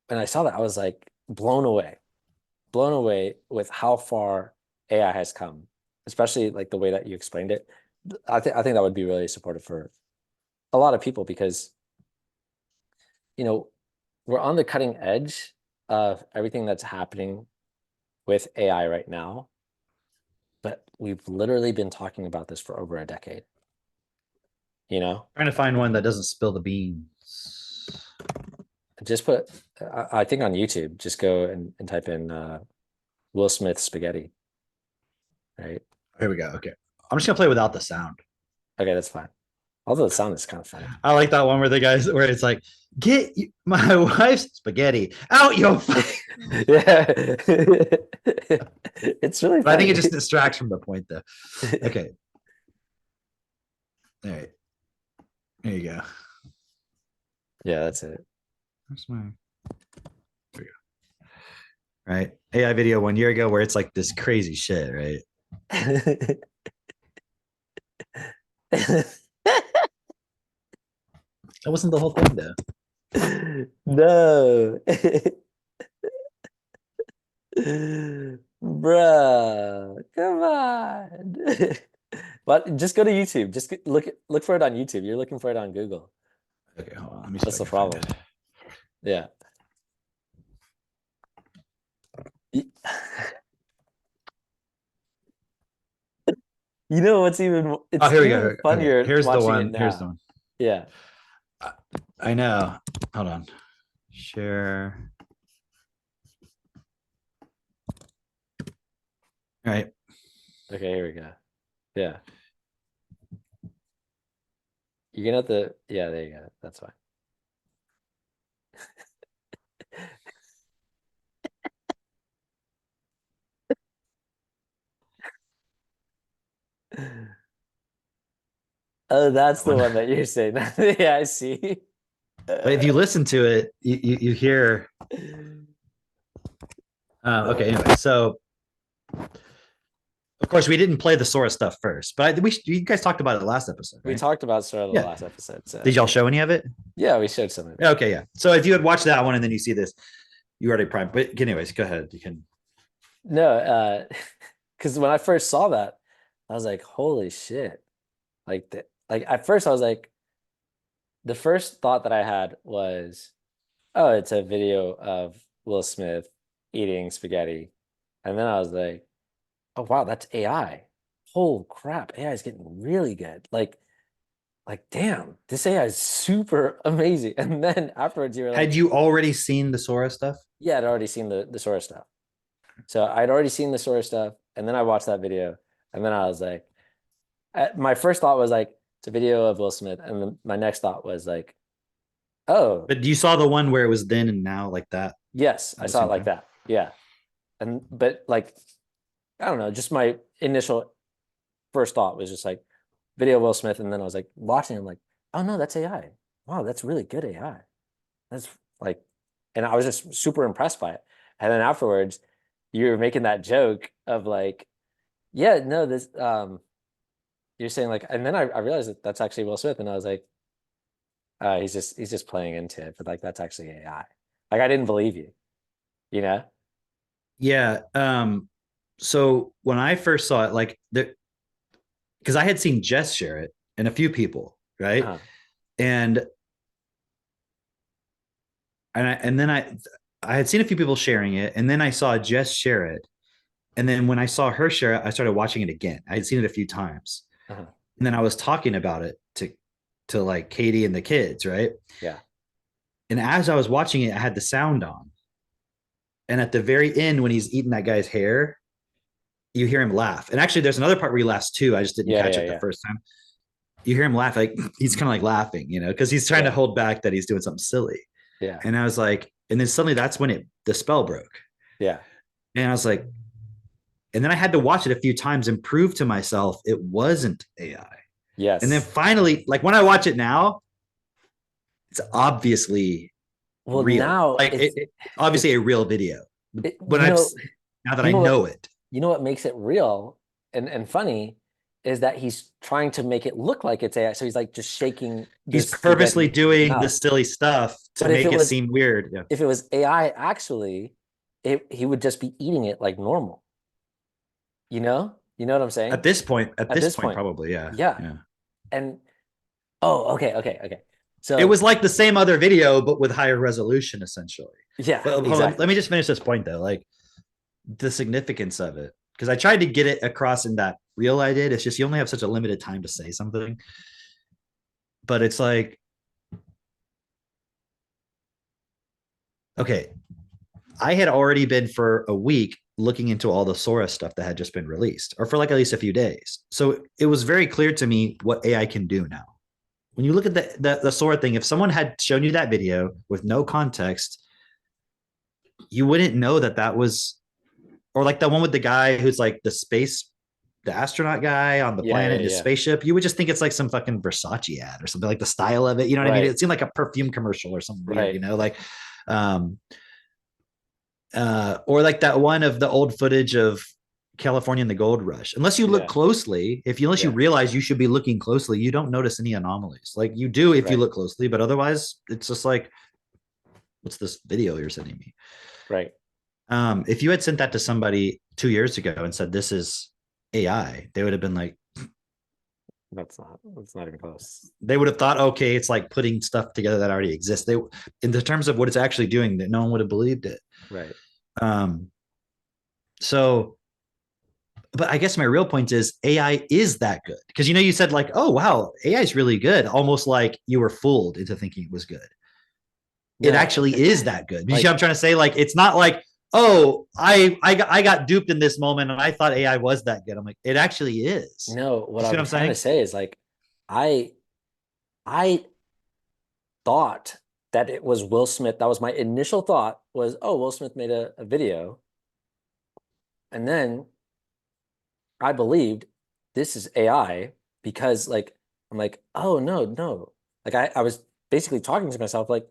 when I saw that, I was like blown away with how far AI has come, especially like the way that you explained it. I think that would be really supportive for a lot of people because, we're on the cutting edge of everything that's happening with AI right now. But we've literally been talking about this for over a decade. Trying to find one that doesn't spill the beans. Just put, I think on YouTube, just go and type in Will Smith spaghetti. Right. Here we go. Okay. I'm just gonna play without the sound. Okay, that's fine. Although the sound is kind of funny. I like that one where it's like, get my wife's spaghetti out your face. Yeah. It's really funny. But I think it just distracts from the point though. Okay. All right. There you go. Yeah, that's it. Where's my there we go. Right. AI video 1 year ago where it's like this crazy shit, right? That wasn't the whole thing though. No. Bruh, come on. But just go to YouTube. Just look for it on YouTube. You're looking for it on Google. Okay, hold on. Let me see That's if the I can find problem. it. Yeah. You know what's even it's Here we even go. funnier Okay. Here's the watching it one. now. Here's the one. Yeah. I know. Hold on. Share. All right. Okay, here we go. Yeah. You're gonna have to, yeah, there you go. That's fine. Oh, that's the one that you're saying. Yeah, I see. But if you listen to it, you hear. Okay. Anyway, so of course we didn't play the Sora stuff first, but you guys talked about it last episode. Right? We talked about Sora the Yeah. last episode. So. Did y'all show any of it? Yeah, we showed some of it. Okay, yeah. So if you had watched that one and then you see this, you already primed. But anyways, go ahead. You can. No, because when I first saw that, I was like, "Holy shit!" Like at first, I was like, the first thought that I had was, "Oh, it's a video of Will Smith eating spaghetti," and then I was like, "Oh wow, that's AI! Holy crap, AI is getting really good!" Like, damn, this AI is super amazing. And then afterwards, you were like, Had you already seen the Sora stuff? yeah, I'd already seen the Sora stuff. So I'd already seen the Sora stuff, and then I watched that video, and then I was like, my first thought was like, it's a video of Will Smith, and then my next thought was like, oh, But you saw the one where it was then and now like that. yes, I saw it like that, yeah, but like, I don't know, just my initial first thought was just like video of Will Smith, and then I was like watching him, like, oh no, that's AI. Wow, that's really good AI. That's like, and I was just super impressed by it. And then afterwards, you were making that joke of like, yeah, no, this you're saying like, and then I realized that that's actually Will Smith, and I was like, he's just playing into it, but like that's actually AI. Like I didn't believe you, you know? Yeah. So when I first saw it, like because I had seen Jess share it and a few people, right? Uh-huh. And then I had seen a few people sharing it, and then I saw Jess share it. And then when I saw her share it, I started watching it again. I had seen it a few times. Uh-huh. And then I was talking about it to to like Katie and the kids, right? Yeah. And as I was watching it, I had the sound on. And at the very end, when he's eating that guy's hair, you hear him laugh. And actually, there's another part where he laughs too. I just didn't Yeah. catch Yeah. it the Yeah. first time. You hear him laugh, like he's kind of like laughing, because he's trying to Yeah. hold back that he's doing something silly. Yeah. And I was like, and then suddenly that's when the spell broke. Yeah. And I was like, and then I had to watch it a few times and prove to myself it wasn't AI. And then Yes. finally, like when I watch it now, it's obviously Well, real. now Like obviously it's a real video. it, When you I've know now that you I know what know it, you know what makes it real and funny is that he's trying to make it look like it's AI. So he's like just shaking he's this purposely spaghetti in his doing the mouth. silly stuff to But if make it it was seem weird. Yeah. if it was AI actually, he would just be eating it like normal. You know? You know what I'm saying? At At this this point, point. probably, yeah. Yeah. Yeah. And oh, okay. It So was like the same other video, but with higher resolution, essentially. yeah, But hold on, exactly. let me just finish this point though. Like the significance of it. Because I tried to get it across in that reel I did. It's just you only have such a limited time to say something. But it's like, okay, I had already been for a week looking into all the Sora stuff that had just been released, or for like at least a few days. So it was very clear to me what AI can do now. When you look at the Sora thing, if someone had shown you that video with no context, you wouldn't know that was, or like the one with the guy who's like the astronaut guy on the planet in his Yeah. spaceship. You would just think it's like some fucking Versace ad or something, like the style of it. You know what I mean? Right. It seemed like a perfume commercial or something weird, Right. like, um, or like that one of the old footage of California and the Gold Rush. Unless you look Yeah. closely, unless you Yeah. realize you should be looking closely, you don't notice any anomalies. Like you do if you Right. look closely, but otherwise, it's just like, what's this video you're sending me? Right. If you had sent that to somebody 2 years ago and said this is AI, they would have been like, That's not even close. they would have thought, okay, it's like putting stuff together that already exists. They, in the terms of what it's actually doing, that no one would have believed it. Right. Um, so, but I guess my real point is AI is that good because you said like, oh wow, AI is really good, almost like you were fooled into thinking it was good. It No, actually is that good. You see like, what I'm trying to say? Like, it's not like, oh, I got duped in this moment and I thought AI was that good. I'm like, it actually is. no, what You see what I'm I'm trying to saying? say is like I I thought that it was Will Smith. That was my initial thought was, oh, Will Smith made a video. And then I believed this is AI because like I'm like, oh no. Like I was basically talking to myself like,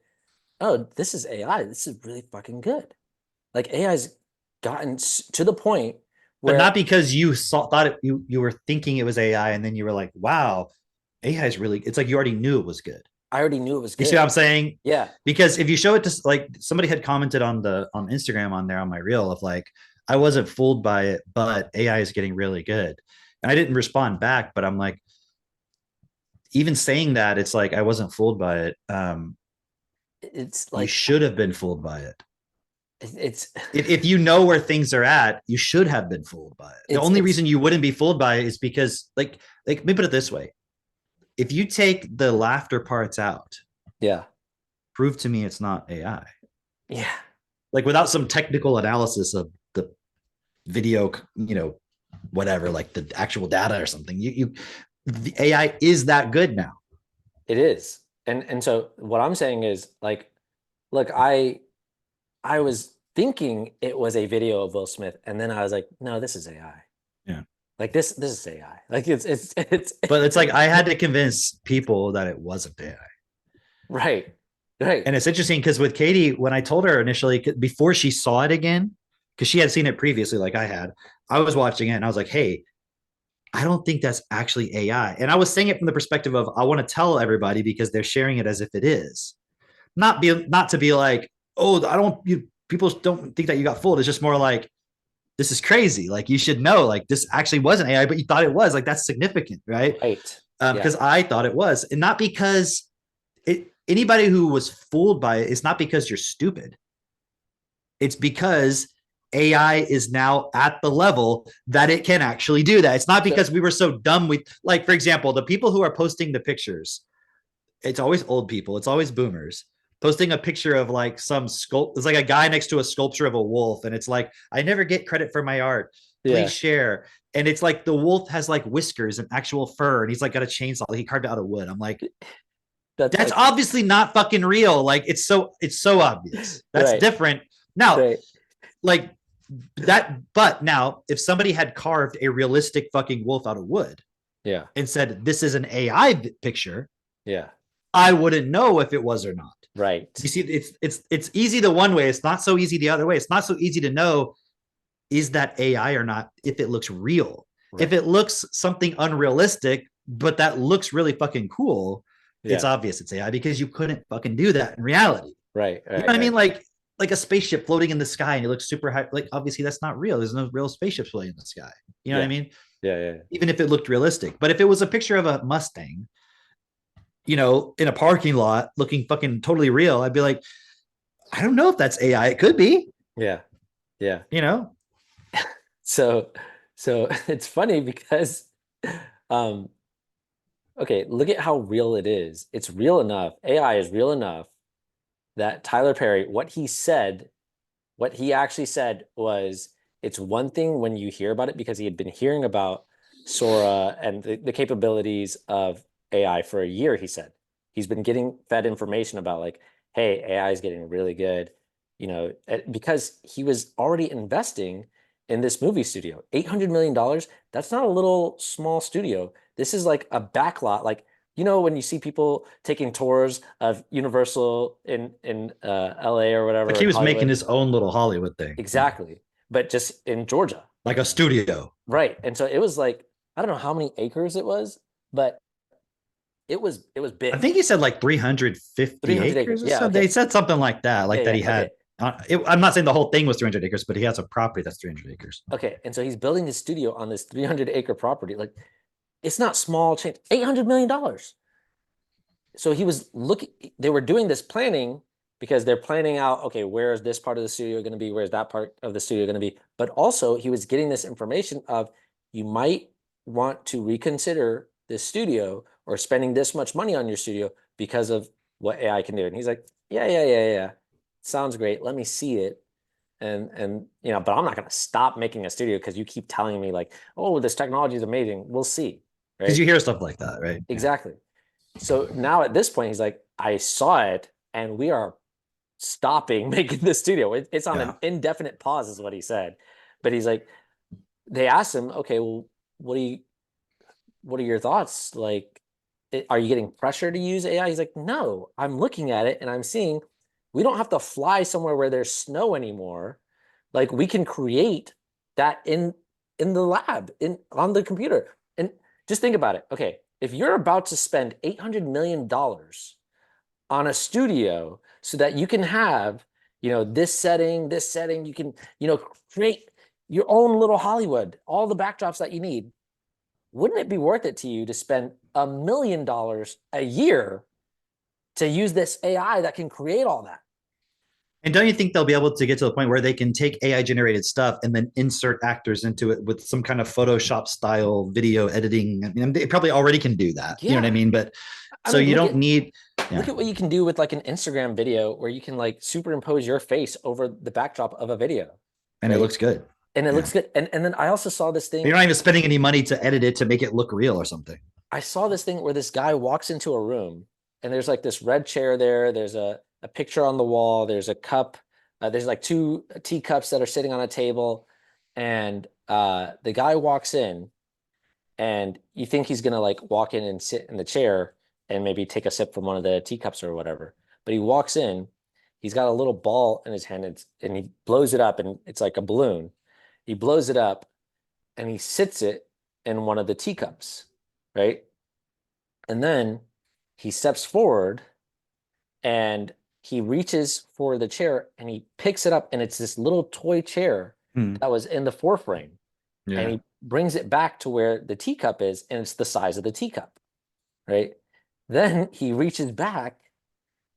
oh, this is AI. This is really fucking good. Like AI's gotten to the point But not where because you thought you were thinking it was AI and then you were like, wow, AI is really, it's like you already knew it was good. I already knew it was You see what I'm good. saying? Yeah. Because if you show it to like somebody had commented on Instagram on there on my reel of like, I wasn't fooled by it, but AI is getting really good. And I didn't respond back, but I'm like, even saying that, it's like I wasn't fooled by it. It's You like should have been fooled by it. it's If you know where things are at, you should have been fooled by it. The only it's reason you wouldn't be fooled by it is because like let me put it this way. If you take the laughter parts out, yeah. prove to me it's not AI. Yeah. Like without some technical analysis of the video, whatever, like the actual data or something. The AI is that good now. It is. And so what I'm saying is like, look, I was thinking it was a video of Will Smith, and then I was like, no, this is AI. Yeah. Like this is AI. Like it's But it's like I had to convince people that it wasn't AI. right. Right. And it's interesting because with Katie, when I told her initially, before she saw it again, because she had seen it previously, like I had, I was watching it and I was like, hey, I don't think that's actually AI. And I was saying it from the perspective of I want to tell everybody because they're sharing it as if it is. Not to be like, oh, I don't people don't think that you got fooled. It's just more like this is crazy. Like you should know, like this actually wasn't AI, but you thought it was. Like that's significant, right? Right. Because I thought it was, and not because anybody who was fooled by it, it's not because you're stupid. It's because AI is now at the level that it can actually do that. It's not because we were so dumb with, like, for example, the people who are posting the pictures it's always old people, it's always boomers posting a picture of like some sculpt. It's like a guy next to a sculpture of a wolf, and it's like, I never get credit for my art. Please Yeah, share. And it's like the wolf has like whiskers and actual fur, and he's like got a chainsaw. Like he carved it out of wood. I'm like, that's that's like obviously not fucking real. Like it's so obvious. That's right, different. Now, right. like that, but now if somebody had carved a realistic fucking wolf out of wood Yeah, and said this is an AI picture, yeah, I wouldn't know if it was or not. You right, see, it's easy the one way, it's not so easy the other way. It's not so easy to know is that AI or not if it looks real. If right. it looks something unrealistic, but that looks really fucking cool, it's Yeah, obvious it's AI because you couldn't fucking do that in reality. right, You know right, what I mean? right. Like a spaceship floating in the sky and it looks super high. Like obviously that's not real. There's no real spaceship floating in the sky. You know what I Yeah, mean? yeah, yeah, Even if it looked realistic. But if it was a picture of a Mustang, in a parking lot looking fucking totally real, I'd be like, I don't know if that's AI. It could be, yeah, yeah. you know? So, so it's funny because, um, okay, look at how real it is. It's real enough. AI is real enough that Tyler Perry, what he actually said was, it's one thing when you hear about it because he had been hearing about Sora and the capabilities of AI for a year, he said. He's been getting fed information about like, hey, AI is getting really good, because he was already investing in this movie studio. $800 million, that's not a little small studio. This is like a backlot. Like, when you see people taking tours of Universal in LA or Like whatever he in was making Hollywood. his own little Hollywood thing. Yeah. Exactly. But just in Georgia. Like a studio. Right. And so it was like, I don't know how many acres it was, but it was I big. think he said like 350 300 acres. acres or Yeah, something. They okay. said something like that, Yeah, like that yeah, he okay. had. I'm not saying the whole thing was 300 acres, but he has a property that's 300 acres. Okay. And so he's building his studio on this 300-acre property. Like, it's not small change. $800 million. So he was looking, they were doing this planning because they're planning out, okay, where is this part of the studio going to be? Where's that part of the studio going to be? But also he was getting this information of, you might want to reconsider this studio or spending this much money on your studio because of what AI can do. And he's like, yeah, yeah, yeah, yeah. Sounds great. Let me see it. And but I'm not going to stop making a studio because you keep telling me like, oh, this technology is amazing. We'll see. Because Right? you hear stuff like that, right? Yeah. Exactly. So now at this point, he's like, I saw it and we are stopping making the studio. It's on an Yeah. indefinite pause, is what he said. But he's like, they asked him, okay, well, what do you, what are your thoughts? Like, are you getting pressure to use AI? He's like, no, I'm looking at it and I'm seeing we don't have to fly somewhere where there's snow anymore. Like, we can create that in the lab, in on the computer. And just think about it. Okay, if you're about to spend $800 million on a studio so that you can have, this setting, you can, create your own little Hollywood, all the backdrops that you need. Wouldn't it be worth it to you to spend $1 million a year to use this AI that can create all that? And don't you think they'll be able to get to the point where they can take AI generated stuff and then insert actors into it with some kind of Photoshop style video editing? I mean, they probably already can do that. You know what I Yeah. mean? But I so mean, you look don't at need, look yeah. at what you can do with like an Instagram video where you can like superimpose your face over the backdrop of a video, And it right? looks good. And it Yeah. looks good. And then I also saw this thing. You're not even spending any money to edit it to make it look real or something. I saw this thing where this guy walks into a room and there's like this red chair there. There's a picture on the wall. There's a cup. There's like two teacups that are sitting on a table. And the guy walks in and you think he's gonna like walk in and sit in the chair and maybe take a sip from one of the teacups or whatever. But he walks in, he's got a little ball in his hand and he blows it up and it's like a balloon. He blows it up and he sits it in one of the teacups, right? And then he steps forward and he reaches for the chair and he picks it up and it's this little toy chair Hmm. that was in the foreframe. And Yeah. he brings it back to where the teacup is and it's the size of the teacup, right? Then he reaches back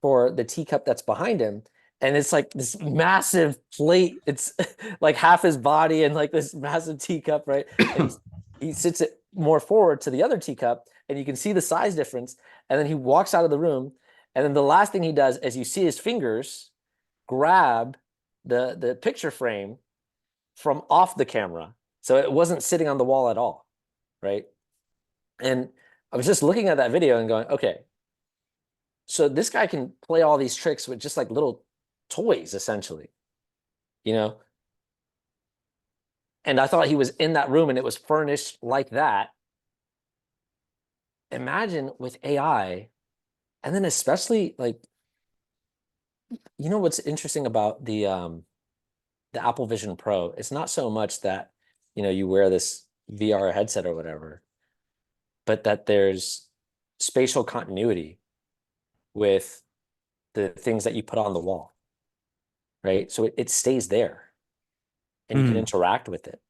for the teacup that's behind him and it's like this massive plate. It's like half his body and like this massive teacup, right? And he sits it more forward to the other teacup, and you can see the size difference. And then he walks out of the room, and then the last thing he does is you see his fingers grab the picture frame from off the camera, so it wasn't sitting on the wall at all, right? And I was just looking at that video and going, okay, so this guy can play all these tricks with just like little toys, essentially, you know? And I thought he was in that room and it was furnished like that. Imagine with AI, and then especially like, you know what's interesting about the Apple Vision Pro? It's not so much that, you know, you wear this VR headset or whatever, but that there's spatial continuity with the things that you put on the wall, right? So it stays there and you can interact with it.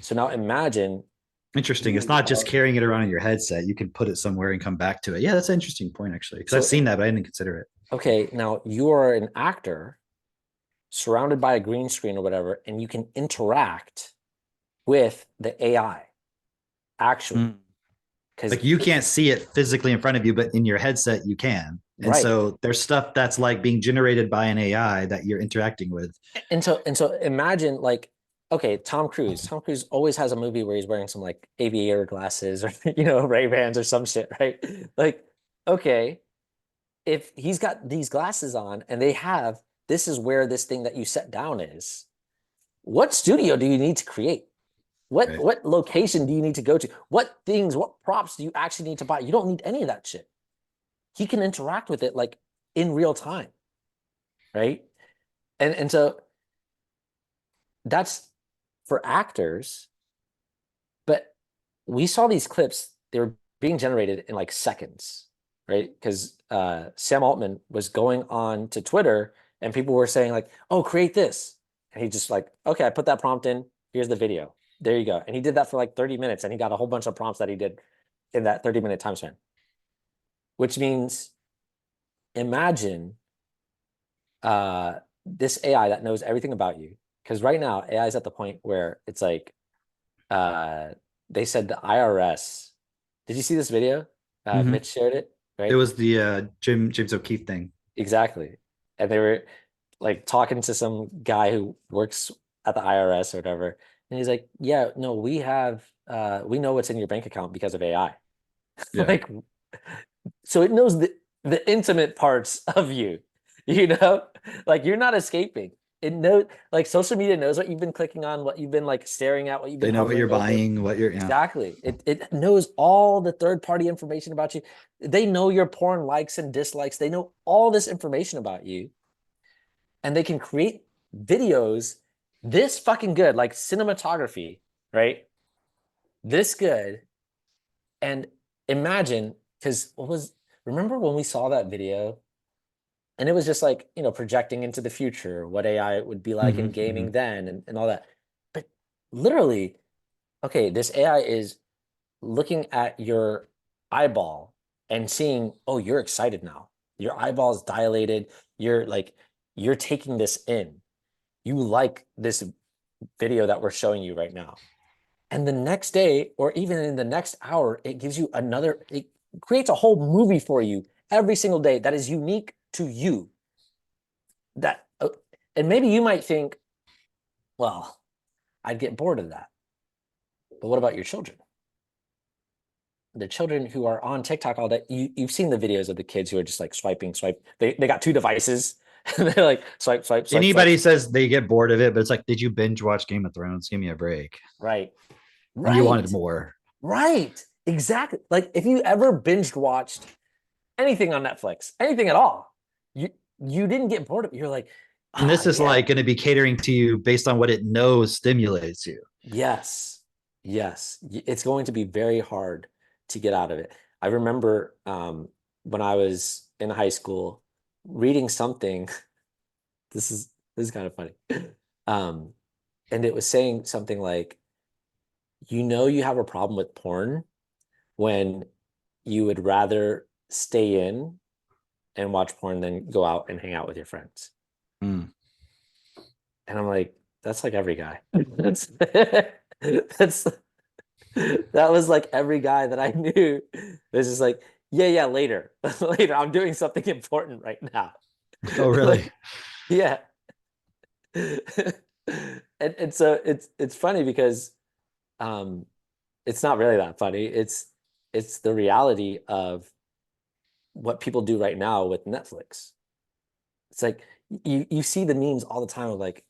So now imagine. Interesting. It's not just carrying it around in your headset. You can put it somewhere and come back to it. Yeah, that's an interesting point, actually, because I've seen that, but I didn't consider it. Okay, now you are an actor surrounded by a green screen or whatever, and you can interact with the AI actually. Because like you can't see it physically in front of you, but in your headset you can. And right. So there's stuff that's like being generated by an AI that you're interacting with. And so imagine like, okay, Tom Cruise always has a movie where he's wearing some like aviator glasses or, you know, Ray-Bans or some shit, right? Like, okay, if he's got these glasses on and this is where this thing that you set down is, what studio do you need to create? What location do you need to go to? What props do you actually need to buy? You don't need any of that shit. He can interact with it like in real time, right? And so that's for actors, but we saw these clips, they were being generated in like seconds, right? Because Sam Altman was going on to Twitter and people were saying like, oh, create this. And he just like, okay, I put that prompt in, here's the video. There you go. And he did that for like 30 minutes and he got a whole bunch of prompts that he did in that 30-minute time span. Which means imagine this AI that knows everything about you. Because right now, AI is at the point where it's like, they said the IRS. Did you see this video? Mitch shared it, right? It was the James O'Keefe thing. Exactly. And they were like talking to some guy who works at the IRS or whatever. And he's like, yeah, no, we know what's in your bank account because of AI. Yeah. Like, so it knows the intimate parts of you, you know, like you're not escaping. It knows, like social media knows what you've been clicking on, what you've been like staring at, what you've been. They know what you're buying, what you're exactly. It knows all the third-party information about you. They know your porn likes and dislikes. They know all this information about you, and they can create videos this fucking good, like cinematography, right? This good, and imagine because remember when we saw that video? And it was just like, you know, projecting into the future, what AI would be like in gaming then and all that. But literally, okay, this AI is looking at your eyeball and seeing, oh, you're excited now. Your eyeball is dilated. You're taking this in. You like this video that we're showing you right now. And the next day, or even in the next hour, it gives you it creates a whole movie for you every single day that is unique to you. And maybe you might think, well, I'd get bored of that. But what about your children? The children who are on TikTok all day, you've seen the videos of the kids who are just like swiping, swipe. They got two devices. And they're like swipe. Anybody says they get bored of it, but it's like, did you binge watch Game of Thrones? Give me a break. Right. And you wanted more. Right. Exactly. Like if you ever binge watched anything on Netflix, anything at all, you didn't get bored of it. You're like, and this is like going to be catering to you based on what it knows stimulates you. Yes. It's going to be very hard to get out of it. I remember when I was in high school reading something. This is kind of funny. And it was saying something like, you know, you have a problem with porn when you would rather stay in and watch porn than go out and hang out with your friends. And I'm like, that's like every guy. that's That was like every guy that I knew was just like, yeah, later. Later. I'm doing something important right now. Oh, really? Like, yeah. And so it's funny because um it's not really that funny. It's the reality of what people do right now with Netflix. It's like you see the memes all the time of like,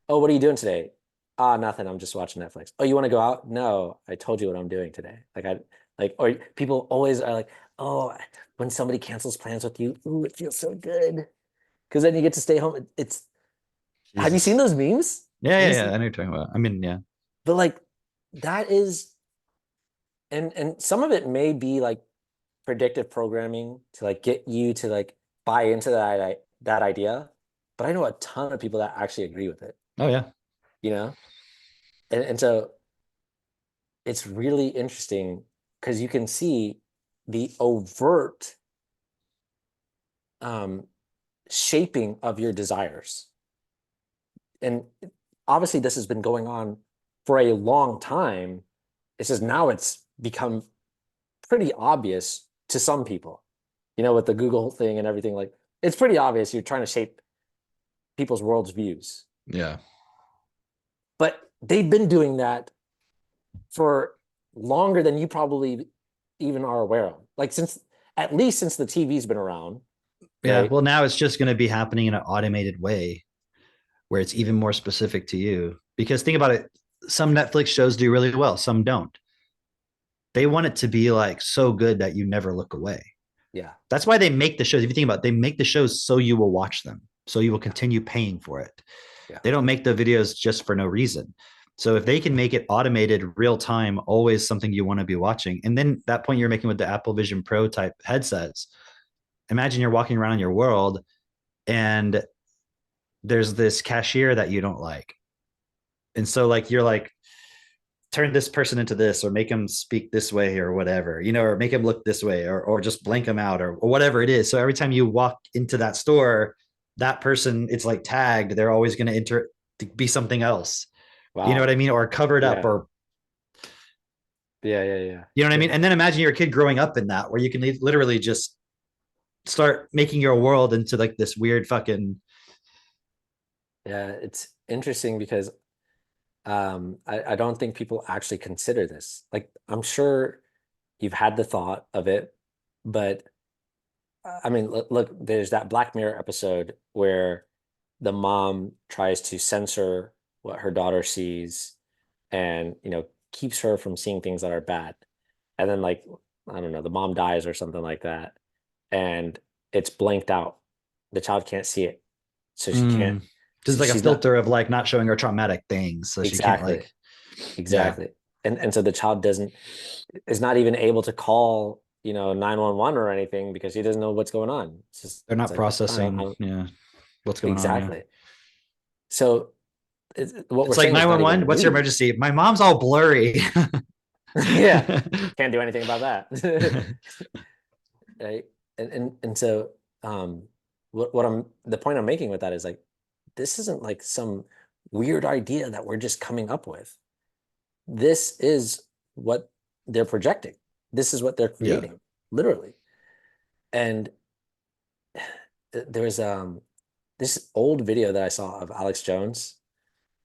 oh, what are you doing today? Ah, nothing. I'm just watching Netflix. Oh, you want to go out? No, I told you what I'm doing today. Or people always are like, oh, when somebody cancels plans with you, ooh, it feels so good because then you get to stay home. It's Have you seen Jesus. those memes? Yeah, Have yeah, you yeah. seen? I know what you're talking about. I mean, yeah. But like that is, and some of it may be like predictive programming to like get you to like buy into that idea. But I know a ton of people that actually agree with it, Oh, yeah. you know? And so it's really interesting because you can see the overt um, shaping of your desires. And obviously, this has been going on for a long time. It's just now it's become pretty obvious to some people, with the Google thing and everything. Like, it's pretty obvious you're trying to shape people's world's views. Yeah. But they've been doing that for longer than you probably even are aware of. Like, at least since the TV's been around, Yeah. right? Well, now it's just going to be happening in an automated way where it's even more specific to you. Because think about it, some Netflix shows do really well, some don't. They want it to be like so good that you never look away. Yeah, That's why they make the shows. If you think about it, they make the shows so you will watch them, so you will yeah, continue paying for it. yeah, They don't make the videos just for no reason. So if they can make it automated, real time, always something you want to be watching, and then that point you're making with the Apple Vision Pro type headsets, imagine you're walking around your world and there's this cashier that you don't like. And so like you're like, turn this person into this or make them speak this way or whatever, or make them look this way or just blank them out or whatever it is. So every time you walk into that store, that person, it's like tagged, they're always going to be something else. You know what wow, I mean? Or covered up yeah, or, yeah, you know what I mean? yeah, And then imagine you're a kid growing up in that where you can literally just start making your world into like this weird fucking, yeah. It's interesting because I don't think people actually consider this. Like, I'm sure you've had the thought of it, but I mean, look, there's that Black Mirror episode where the mom tries to censor what her daughter sees and, keeps her from seeing things that are bad. And then, like, I don't know, the mom dies or something like that, and it's blanked out. The child can't see it. So she can't, just like a she's not filter of like not showing her traumatic things. So she can't exactly, like, yeah, exactly. And so the child is not even able to call, 911 or anything because he doesn't know what's going on. they're It's not like, processing. Yeah. What's going on. Yeah. exactly. So what we're It's like saying is not 911. even What's your new. emergency? My mom's all blurry. Yeah, can't do anything about that. Right. And so what the point I'm making with that is like this isn't like some weird idea that we're just coming up with. This is what they're projecting. This is what they're Yeah. creating, literally. And there was this old video that I saw of Alex Jones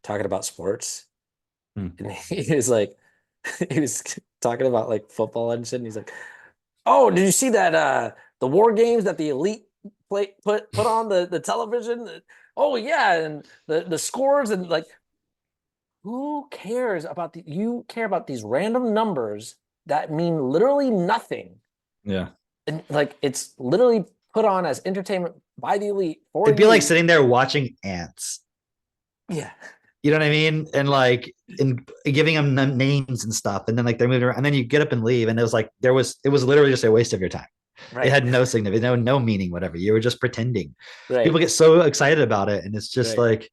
talking about sports. Hmm. And he was like, he was talking about like football and shit. And he's like, "Oh, did you see that the war games that the elite put on the television? Oh yeah, and the scores and like who cares about you care about these random numbers that mean literally nothing. Yeah. And like it's literally put on as entertainment by the elite for It'd be like you." sitting there watching ants. Yeah. You know what I mean? And like and giving them names and stuff. And then like they're moving around. And then you get up and leave. And it was like it was literally just a waste of your time. It Right. had no significance, no meaning, whatever. You were just pretending. People Right. get so excited about it. And it's just Right. like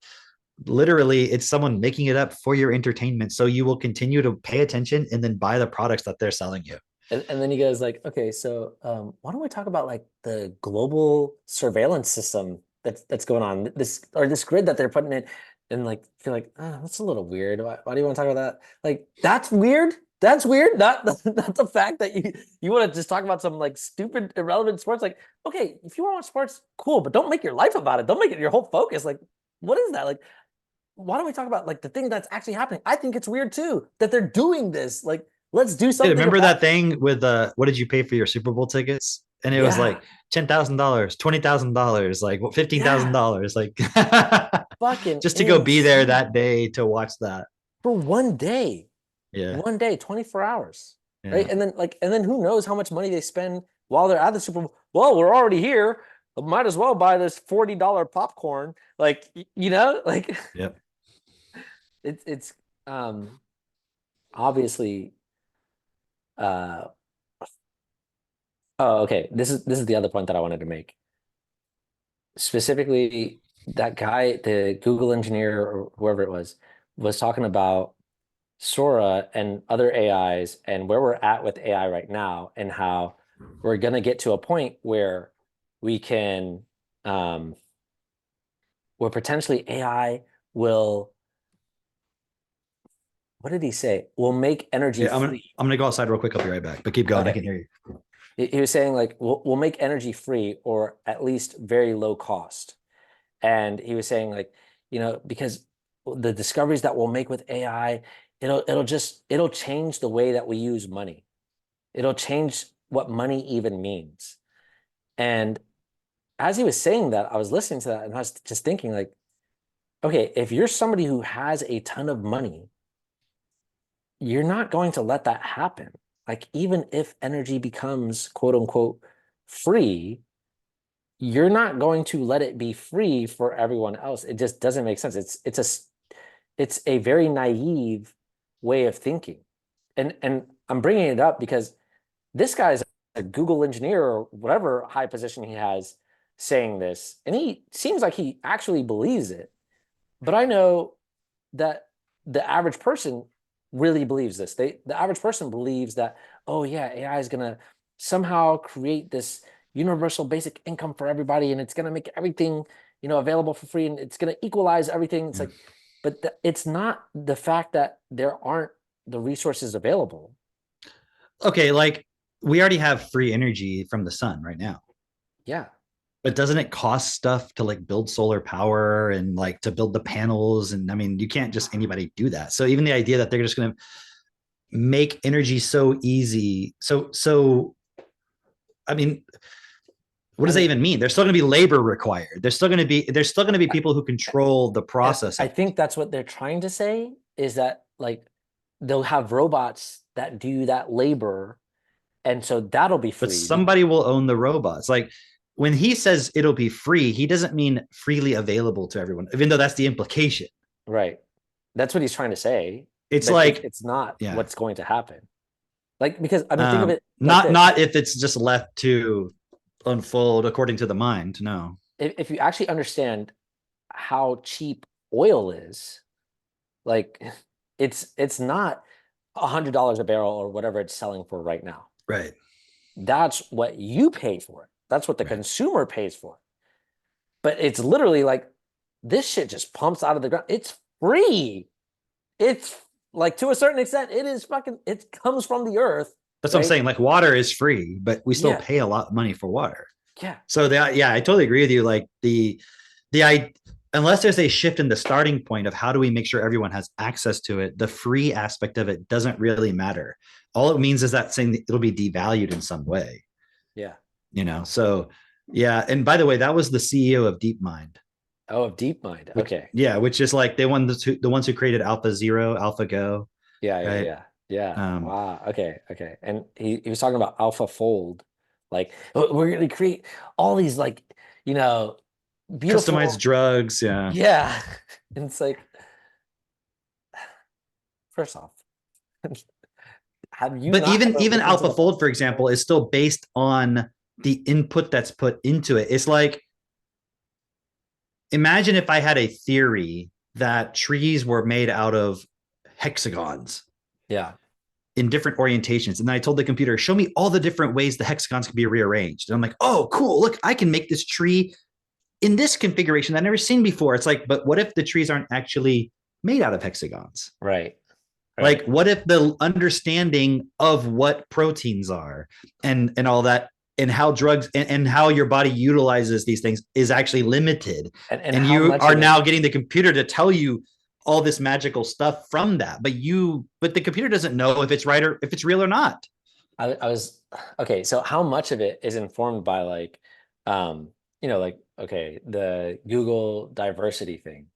literally it's someone making it up for your entertainment. So you will continue to pay attention and then buy the products that they're selling you. And then he goes like, okay, so why don't we talk about like the global surveillance system that's going on, this grid that they're putting in, and like feel like, oh, that's a little weird. Why do you want to talk about that? Like, that's weird That's weird. Not the fact that you want to just talk about some like stupid, irrelevant sports. Like, okay, if you want to watch sports, cool, but don't make your life about it. Don't make it your whole focus. Like, what is that? Like, why don't we talk about like the thing that's actually happening? I think it's weird too that they're doing this. Like, let's do Dude, something remember about that thing with what did you pay for your Super Bowl tickets? And it was Yeah, like $10,000, $20,000, like yeah, $15,000, like fucking just to go be there insane that day to watch that. for one day. Yeah, 24 hours, right? yeah, And then who knows how much money they spend while they're at the Super Bowl. Well, we're already here. Might as well buy this $40 popcorn. Like, like yep. it's obviously uh oh, okay. This is the other point that I wanted to make. Specifically, that guy, the Google engineer or whoever it was talking about Sora and other AIs and where we're at with AI right now and how we're going to get to a point where we can, where potentially AI will, what did he say? Will make energy Yeah, free. I'm gonna go outside real quick. I'll be right back. But keep going. I Okay. can hear you. He was saying like, we'll make energy free or at least very low cost. And he was saying like, because the discoveries that we'll make with AI, it'll change the way that we use money. It'll change what money even means. And as he was saying that, I was listening to that and I was just thinking like, okay, if you're somebody who has a ton of money, you're not going to let that happen. Like even if energy becomes quote unquote free, you're not going to let it be free for everyone else. It just doesn't make sense. It's a very naive way of thinking. And I'm bringing it up because this guy's a Google engineer or whatever high position he has saying this, and he seems like he actually believes it. But I know that the average person really believes this. The average person believes that, oh yeah, AI is gonna somehow create this universal basic income for everybody, and it's gonna make everything, available for free, and it's gonna equalize everything. It's Yeah. like, but it's not the fact that there aren't the resources available. Okay, like we already have free energy from the sun right now. Yeah. But doesn't it cost stuff to like build solar power and like to build the panels? And I mean, you can't just anybody do that. So even the idea that they're just going to make energy so easy, I mean, what I does that mean, even mean? There's still going to be labor required. There's still going to be people who control the process. I think that's what they're trying to say is that like they'll have robots that do that labor, and so that'll be But free. somebody will own the robots. Like when he says it'll be free, he doesn't mean freely available to everyone, even though that's the implication. Right. That's what he's trying to say, It's but like, it's not yeah, what's going to happen. Like because I mean, think of it like not this: not if it's just left to unfold according to the mind. No, if you actually understand how cheap oil is, like it's not $100 a barrel or whatever it's selling for right now. right, That's what you pay for it. That's what the right. consumer pays for it. But it's literally like this shit just pumps out of the ground. It's free. It's like to a certain extent, it is fucking. It comes from the earth, That's what I'm right? saying. Like water is free, but we still Yeah, pay a lot of money for water. yeah. So yeah, I totally agree with you. Like the I unless there's a shift in the starting point of how do we make sure everyone has access to it, the free aspect of it doesn't really matter. All it means is that saying it'll be devalued in some way. Yeah. So yeah. And by the way, that was the CEO of DeepMind. Oh, of DeepMind. Which, Okay. yeah, which is like they won the ones who created Alpha Zero, AlphaGo, Yeah, yeah, right? yeah, yeah. Um, Wow. Okay, okay. And he was talking about AlphaFold. Like we're gonna create all these like, you know, Customized beautiful. drugs, yeah. Yeah. And it's like, first off, have you But not ever even looked into the AlphaFold, for philosophy behind example, it? is still based on the input that's put into it. It's like imagine if I had a theory that trees were made out of hexagons Yeah. in different orientations. And then I told the computer, show me all the different ways the hexagons can be rearranged. And I'm like, oh, cool. Look, I can make this tree in this configuration that I've never seen before. It's like, but what if the trees aren't actually made out of hexagons? Right. Right. Like, what if the understanding of what proteins are and all that, and how drugs and how your body utilizes these things is actually limited, And and how you much are of it, now getting the computer to tell you all this magical stuff from that, but the computer doesn't know if it's right or if it's real or not. I was okay, so how much of it is informed by like like okay, the Google diversity thing,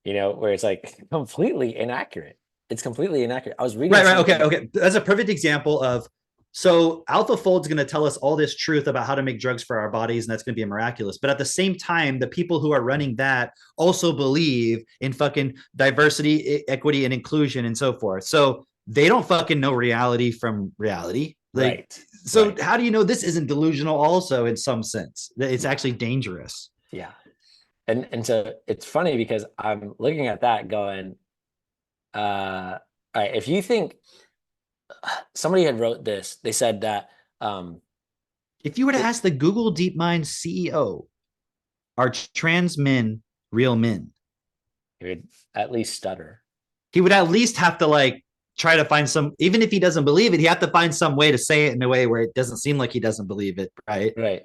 where it's like completely inaccurate. It's completely inaccurate. I was reading Right, okay, something. okay. That's a perfect example of, so AlphaFold's going to tell us all this truth about how to make drugs for our bodies, and that's going to be miraculous. But at the same time, the people who are running that also believe in fucking diversity, equity, and inclusion, and so forth. So they don't fucking know reality from reality. Like, Right, so right. how do you know this isn't delusional? Also, in some sense, that it's actually dangerous. Yeah. And so it's funny because I'm looking at that going, all right, if you think somebody had wrote this, they said that If you were to it, ask the Google DeepMind CEO, are trans men real men? it would at least stutter. He would at least have to like try to find some, even if he doesn't believe it, he have to find some way to say it in a way where it doesn't seem like he doesn't believe it, right? Right.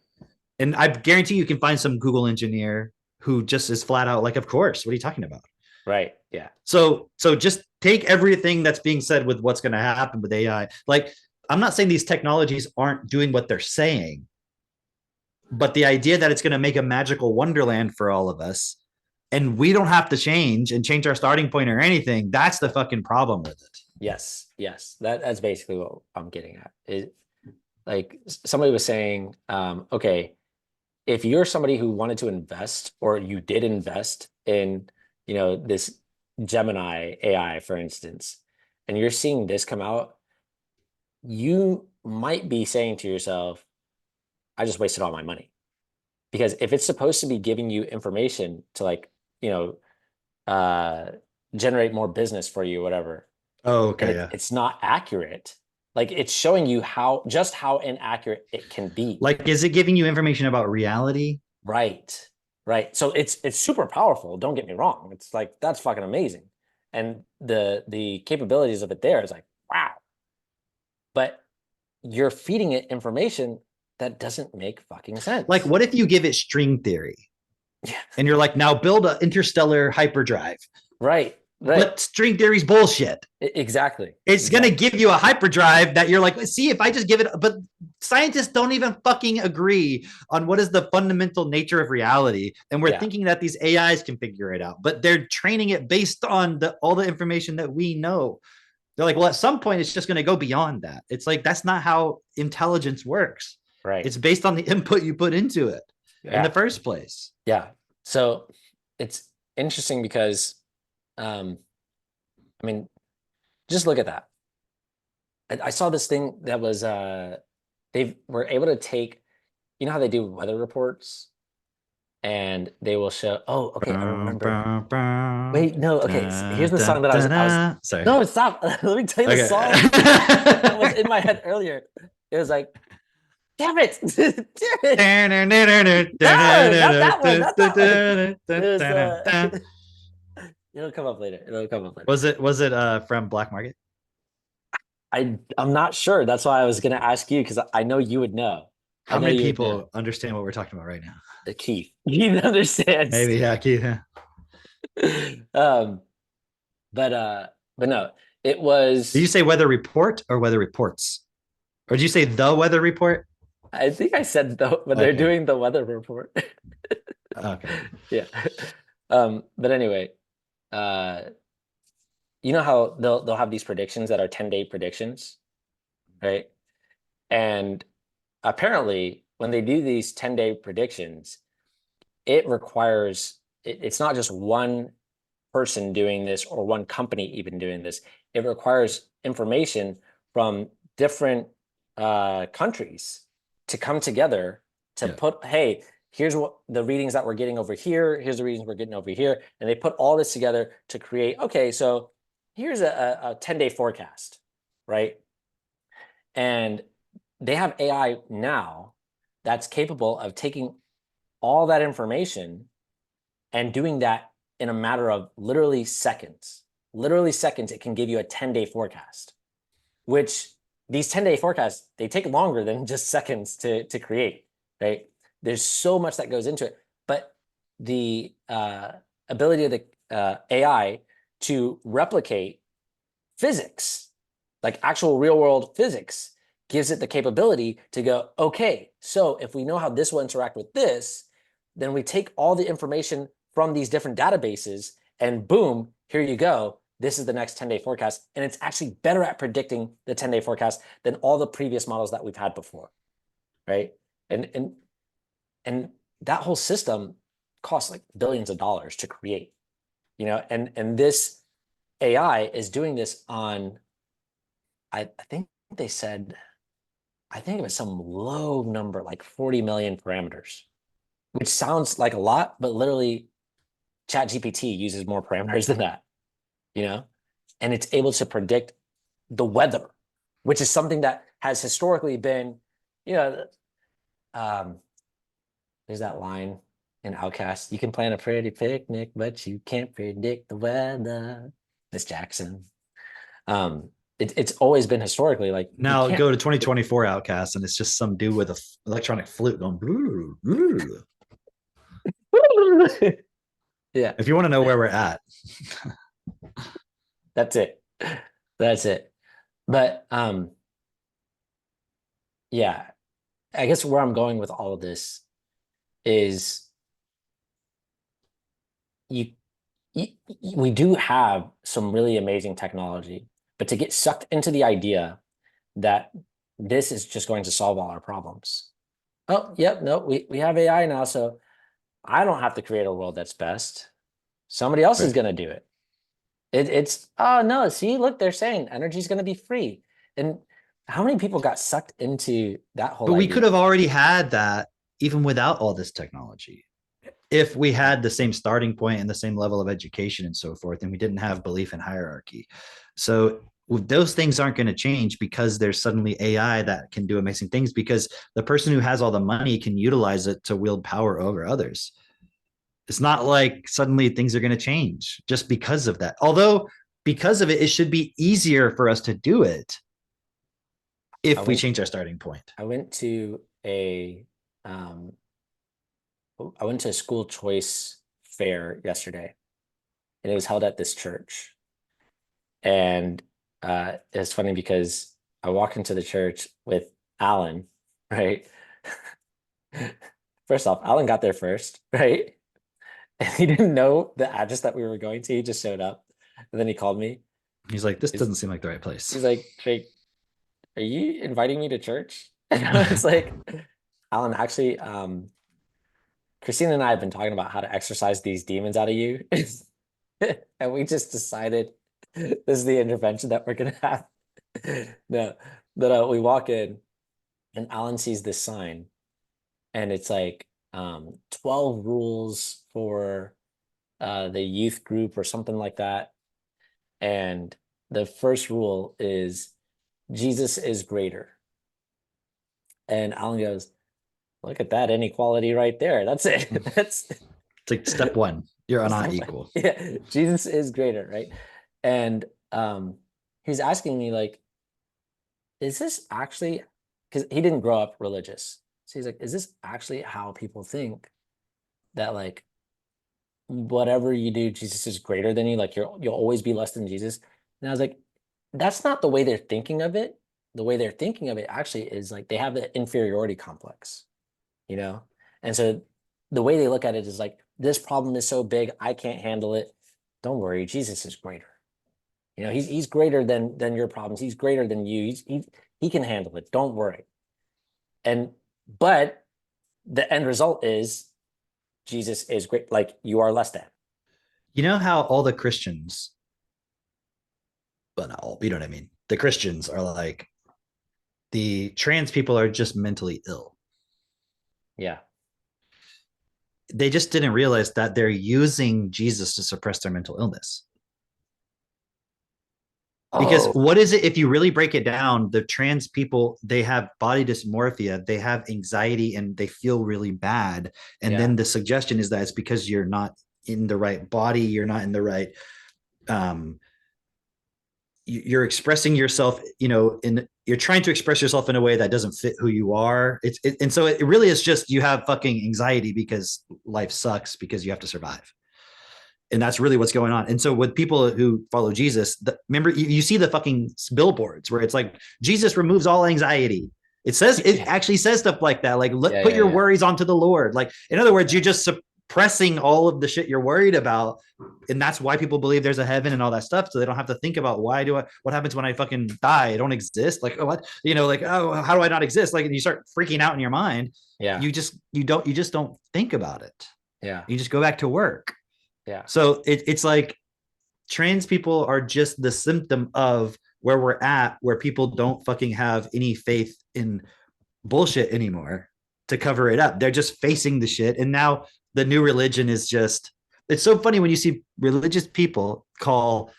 And I guarantee you can find some Google engineer who just is flat out like, of course, what are you talking about? Right. Yeah. So just take everything that's being said with what's going to happen with AI. Like, I'm not saying these technologies aren't doing what they're saying, but the idea that it's going to make a magical wonderland for all of us and we don't have to change our starting point or anything, that's the fucking problem with it. Yes. Yes. That's basically what I'm getting at. Like somebody was saying, okay, if you're somebody who wanted to invest or you did invest in, this Gemini AI, for instance, and you're seeing this come out, you might be saying to yourself, I just wasted all my money. Because if it's supposed to be giving you information to like, you know, uh, generate more business for you, whatever, Oh, and okay, yeah. it's not accurate, like it's showing you how inaccurate it can be. Like, is it giving you information about reality? Right. Right. So it's super powerful. Don't get me wrong. It's like that's fucking amazing. And the capabilities of it there is like, wow. But you're feeding it information that doesn't make fucking Like, sense. what if you give it string theory Yeah. and you're like, now build an interstellar hyperdrive? Right. Right. But string theory's bullshit. Exactly. It's going to Exactly. give you a hyperdrive that you're like, see, if I just give it, but scientists don't even fucking agree on what is the fundamental nature of reality. And we're Yeah. thinking that these AIs can figure it out, but they're training it based on all the information that we know. They're like, well, at some point, it's just going to go beyond that. It's like, that's not how intelligence works. Right. It's based on the input you put into it in the Yeah. first place. Yeah. So it's interesting because, um, I mean, just look at that. I saw this thing that was they were able to take, how they do weather reports and they will show, oh, okay, I remember. Wait, no, okay, here's the song that I was Sorry. no, stop. Let me tell you the Okay. song that was in my head earlier. It was like, damn it. Damn it. No, not that one, not that one. It was it'll come up later. It'll come up later. Was it from Black Market? I'm not sure. That's why I was gonna ask you because I know you would know. I How know many you would know. people understand what we're talking about right now? Keith. Keith understands. Maybe, yeah, Keith. Yeah. Um, but no, it Did you was. say weather report or weather reports? Or did you say the weather report? I think I said though when they're Okay. doing the weather report. Okay. Yeah. But anyway, uh, you know how they'll have these predictions that are 10-day predictions, right? And apparently, when they do these 10-day predictions, it requires it's not just one person doing this or one company even doing this. It requires information from different countries to come together to Yeah. put, hey, here's what the readings that we're getting over here, here's the readings we're getting over here. And they put all this together to create, okay, so here's a 10-day forecast, right? And they have AI now that's capable of taking all that information and doing that in a matter of literally seconds. literally seconds, it can give you a 10-day forecast, which these 10-day forecasts, they take longer than just seconds to create, right? There's so much that goes into it, but the ability of the AI to replicate physics, like actual real world physics, gives it the capability to go, okay, so if we know how this will interact with this, then we take all the information from these different databases and boom, here you go. This is the next 10-day forecast. And it's actually better at predicting the 10-day forecast than all the previous models that we've had before, right? And that whole system costs like billions of dollars to create, and this AI is doing this on, I think they said, I think it was some low number, like 40 million parameters, which sounds like a lot, but literally ChatGPT uses more parameters than that, and it's able to predict the weather, which is something that has historically been, you know, um, there's that line in Outcast, you can plan a pretty picnic, but you can't predict the weather. Miss Jackson. It's always been historically like you Now can't. go to 2024 Outcast, and it's just some dude with a electronic flute going. Blue, blue. Yeah, If you want to know where we're at, that's it. That's it. But yeah, I guess where I'm going with all of this is you, we do have some really amazing technology, but to get sucked into the idea that this is just going to solve all our problems. Oh, yep, no, we have AI now, so I don't have to create a world that's best. Somebody else is right. going to do it. It's oh no, see, look, they're saying energy is going to be free. And how many people got sucked into that whole But we could idea? have already had that even without all this technology. If we had the same starting point and the same level of education and so forth, and we didn't have belief in hierarchy. So those things aren't going to change because there's suddenly AI that can do amazing things, because the person who has all the money can utilize it to wield power over others. It's not like suddenly things are going to change just because of that. Although, because of it, it should be easier for us to do it I if we went change our starting point. I went to a um I went to a school choice fair yesterday, and it was held at this church. And it's funny because I walked into the church with Alan, right? First off, Alan got there first, right? And he didn't know the address that we were going to. He just showed up, and then he called me. He's like, this He's, doesn't seem like the right place. he's like, Drake, are you inviting me to church? And I was like, Alan, actually, Christina and I have been talking about how to exercise these demons out of you. And we just decided this is the intervention that we're gonna have. No, but we walk in and Alan sees this sign, and it's like 12 rules for the youth group or something like that. And the first rule is Jesus is greater. And Alan goes, look at that inequality right there. That's it. That's It's like step one, you're not equal. yeah, Jesus is greater, right? And he's asking me like, is this actually, because he didn't grow up religious. So he's like, is this actually how people think that like whatever you do, Jesus is greater than you, like you'll always be less than Jesus? And I was like, that's not the way they're thinking of it. The way they're thinking of it actually is like they have the inferiority complex, you know? And so the way they look at it is like, this problem is so big, I can't handle it. Don't worry, Jesus is greater. He's greater than your problems. He's greater than you. He can handle it. Don't worry. And but the end result is Jesus is great. Like you are less than. You know how all the Christians, but not all, you know what I mean? The Christians are like, the trans people are just mentally ill. Yeah. They just didn't realize that they're using Jesus to suppress their mental illness. Because Oh, what is it, if you really break it down, the trans people, they have body dysmorphia, they have anxiety, and they feel really bad. And yeah. then the suggestion is that it's because you're not in the right body, you're not in the right you're expressing yourself, you're trying to express yourself in a way that doesn't fit who you are. And so it really is just you have fucking anxiety because life sucks because you have to survive. And that's really what's going on. And so with people who follow Jesus, remember you see the fucking billboards where it's like Jesus removes all anxiety. It actually says stuff like that, like put your worries onto the Lord. Like, in other words, you're just suppressing all of the shit you're worried about, and that's why people believe there's a heaven and all that stuff, so they don't have to think about what happens when I fucking die. I don't exist. Like, what, like, oh, how do I not exist? Like, and you start freaking out in your mind. Yeah. You just don't think about it. Yeah. You just go back to work. Yeah. So it's like trans people are just the symptom of where we're at, where people don't fucking have any faith in bullshit anymore to cover it up. They're just facing the shit. And now the new religion is just, it's so funny when you see religious people call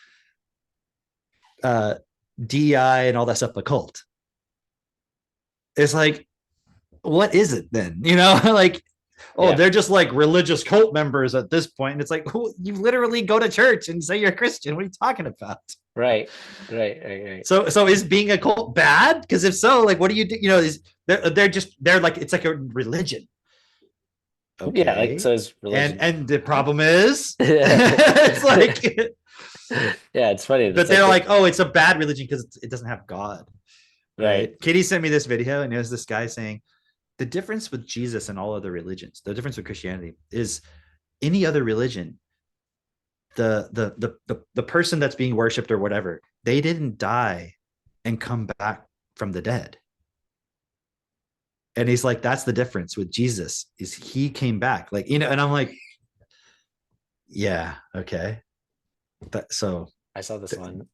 DEI and all that stuff a cult. It's like, what is it then? Like, they're just like religious cult members at this point. And it's like, you literally go to church and say you're a Christian. What are you talking about? Right. So is being a cult bad? Because if so, like, what do you do? They're like, it's like a religion. Okay. Yeah, like, so is religion. And the problem is, it's like, yeah, it's funny. But they're like, oh, it's a bad religion because it doesn't have God. Right. Katie sent me this video, and it was this guy saying, the difference with Jesus and all other religions, the difference with Christianity is any other religion, the person that's being worshipped or whatever, they didn't die and come back from the dead. And he's like, that's the difference with Jesus, is he came back. Like, and I'm like, yeah, okay. So I saw this one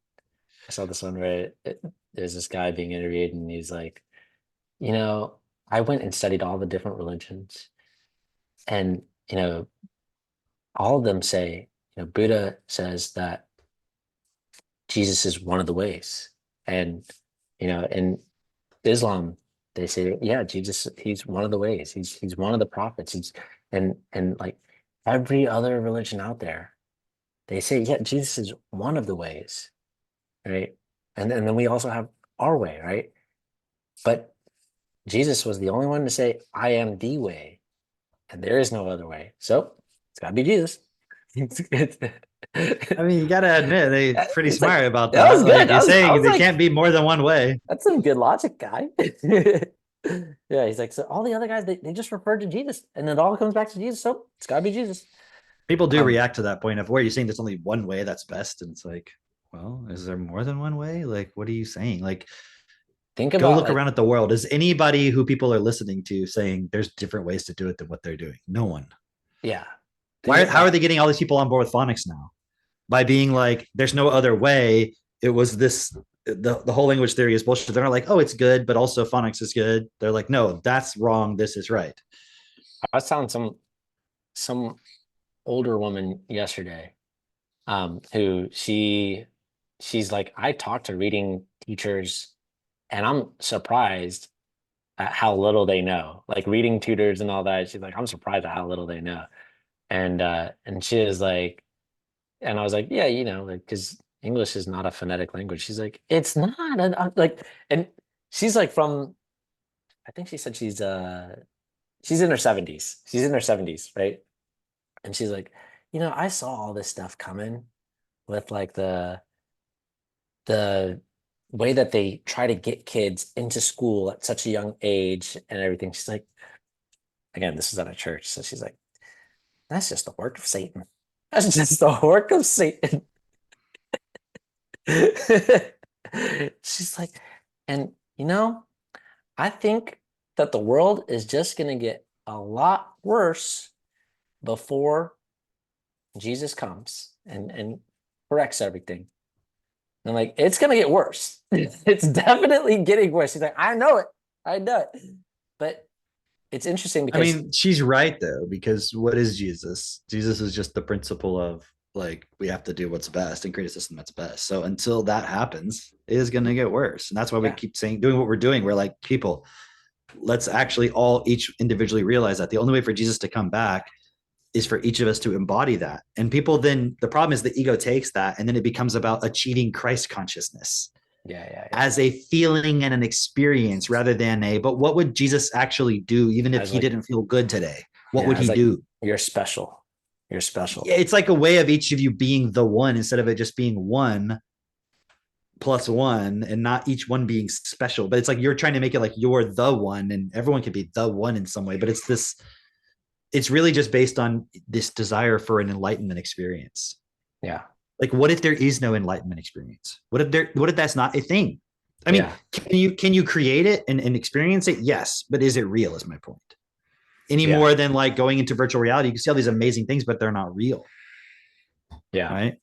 where there's this guy being interviewed, and he's like, I went and studied all the different religions, and all of them say, Buddha says that Jesus is one of the ways, and in Islam they say, yeah, Jesus, he's one of the ways, he's one of the prophets, and like every other religion out there, they say, yeah, Jesus is one of the ways, right? And then we also have our way, right? But Jesus was the only one to say, I am the way, and there is no other way. So it's gotta be Jesus. I mean, you gotta admit, they're pretty smart about that. That was good. Like, you're saying there can't be more than one way. That's some good logic, guy. Yeah, he's like, so all the other guys, they just referred to Jesus, and it all comes back to Jesus. So it's gotta be Jesus. People do react to that point of where you're saying there's only one way that's best, and it's like, well, is there more than one way? Like, what are you saying? Like, go look around at the world. Is anybody who people are listening to saying there's different ways to do it than what they're doing? No one. Yeah. How are they getting all these people on board with phonics now? By being like, there's no other way. It was this, the whole language theory is bullshit. They're not like, oh, it's good, but also phonics is good. They're like, no, that's wrong. This is right. I was telling some older woman yesterday, who she's like, I talk to reading teachers, and I'm surprised at how little they know, like reading tutors and all that. She's like, I'm surprised at how little they know. And she was like, and I was like, yeah, like, because English is not a phonetic language. She's like, it's not. And I'm like, and she's like I think she said she's in her 70s. She's in her 70s, right? And she's like, I saw all this stuff coming with like the way that they try to get kids into school at such a young age and everything. She's like, again, this is at a church. So she's like, that's just the work of Satan. That's just the work of Satan. She's like, and I think that the world is just going to get a lot worse before Jesus comes and corrects everything. And I'm like, it's going to get worse. It's definitely getting worse. She's like, I know it. But it's interesting because, I mean, she's right though, because what is Jesus? Jesus is just the principle of like, we have to do what's best and create a system that's best. So until that happens, it is going to get worse. And that's why we keep doing what we're doing. We're like, people, let's actually each individually realize that the only way for Jesus to come back is for each of us to embody that. And people then, the problem is the ego takes that and then it becomes about achieving Christ consciousness as a feeling and an experience rather than but what would Jesus actually do even if he didn't feel good today? What would he do? You're special. You're special. It's like a way of each of you being the one instead of it just being one plus one and not each one being special. But it's like you're trying to make it like you're the one and everyone could be the one in some way. But it's really just based on this desire for an enlightenment experience. Yeah. Like, what if there is no enlightenment experience? What if that's not a thing? I mean, can you create it and experience it? Yes. But is it real is my point. Any more than like going into virtual reality, you can see all these amazing things, but they're not real. Yeah. Right.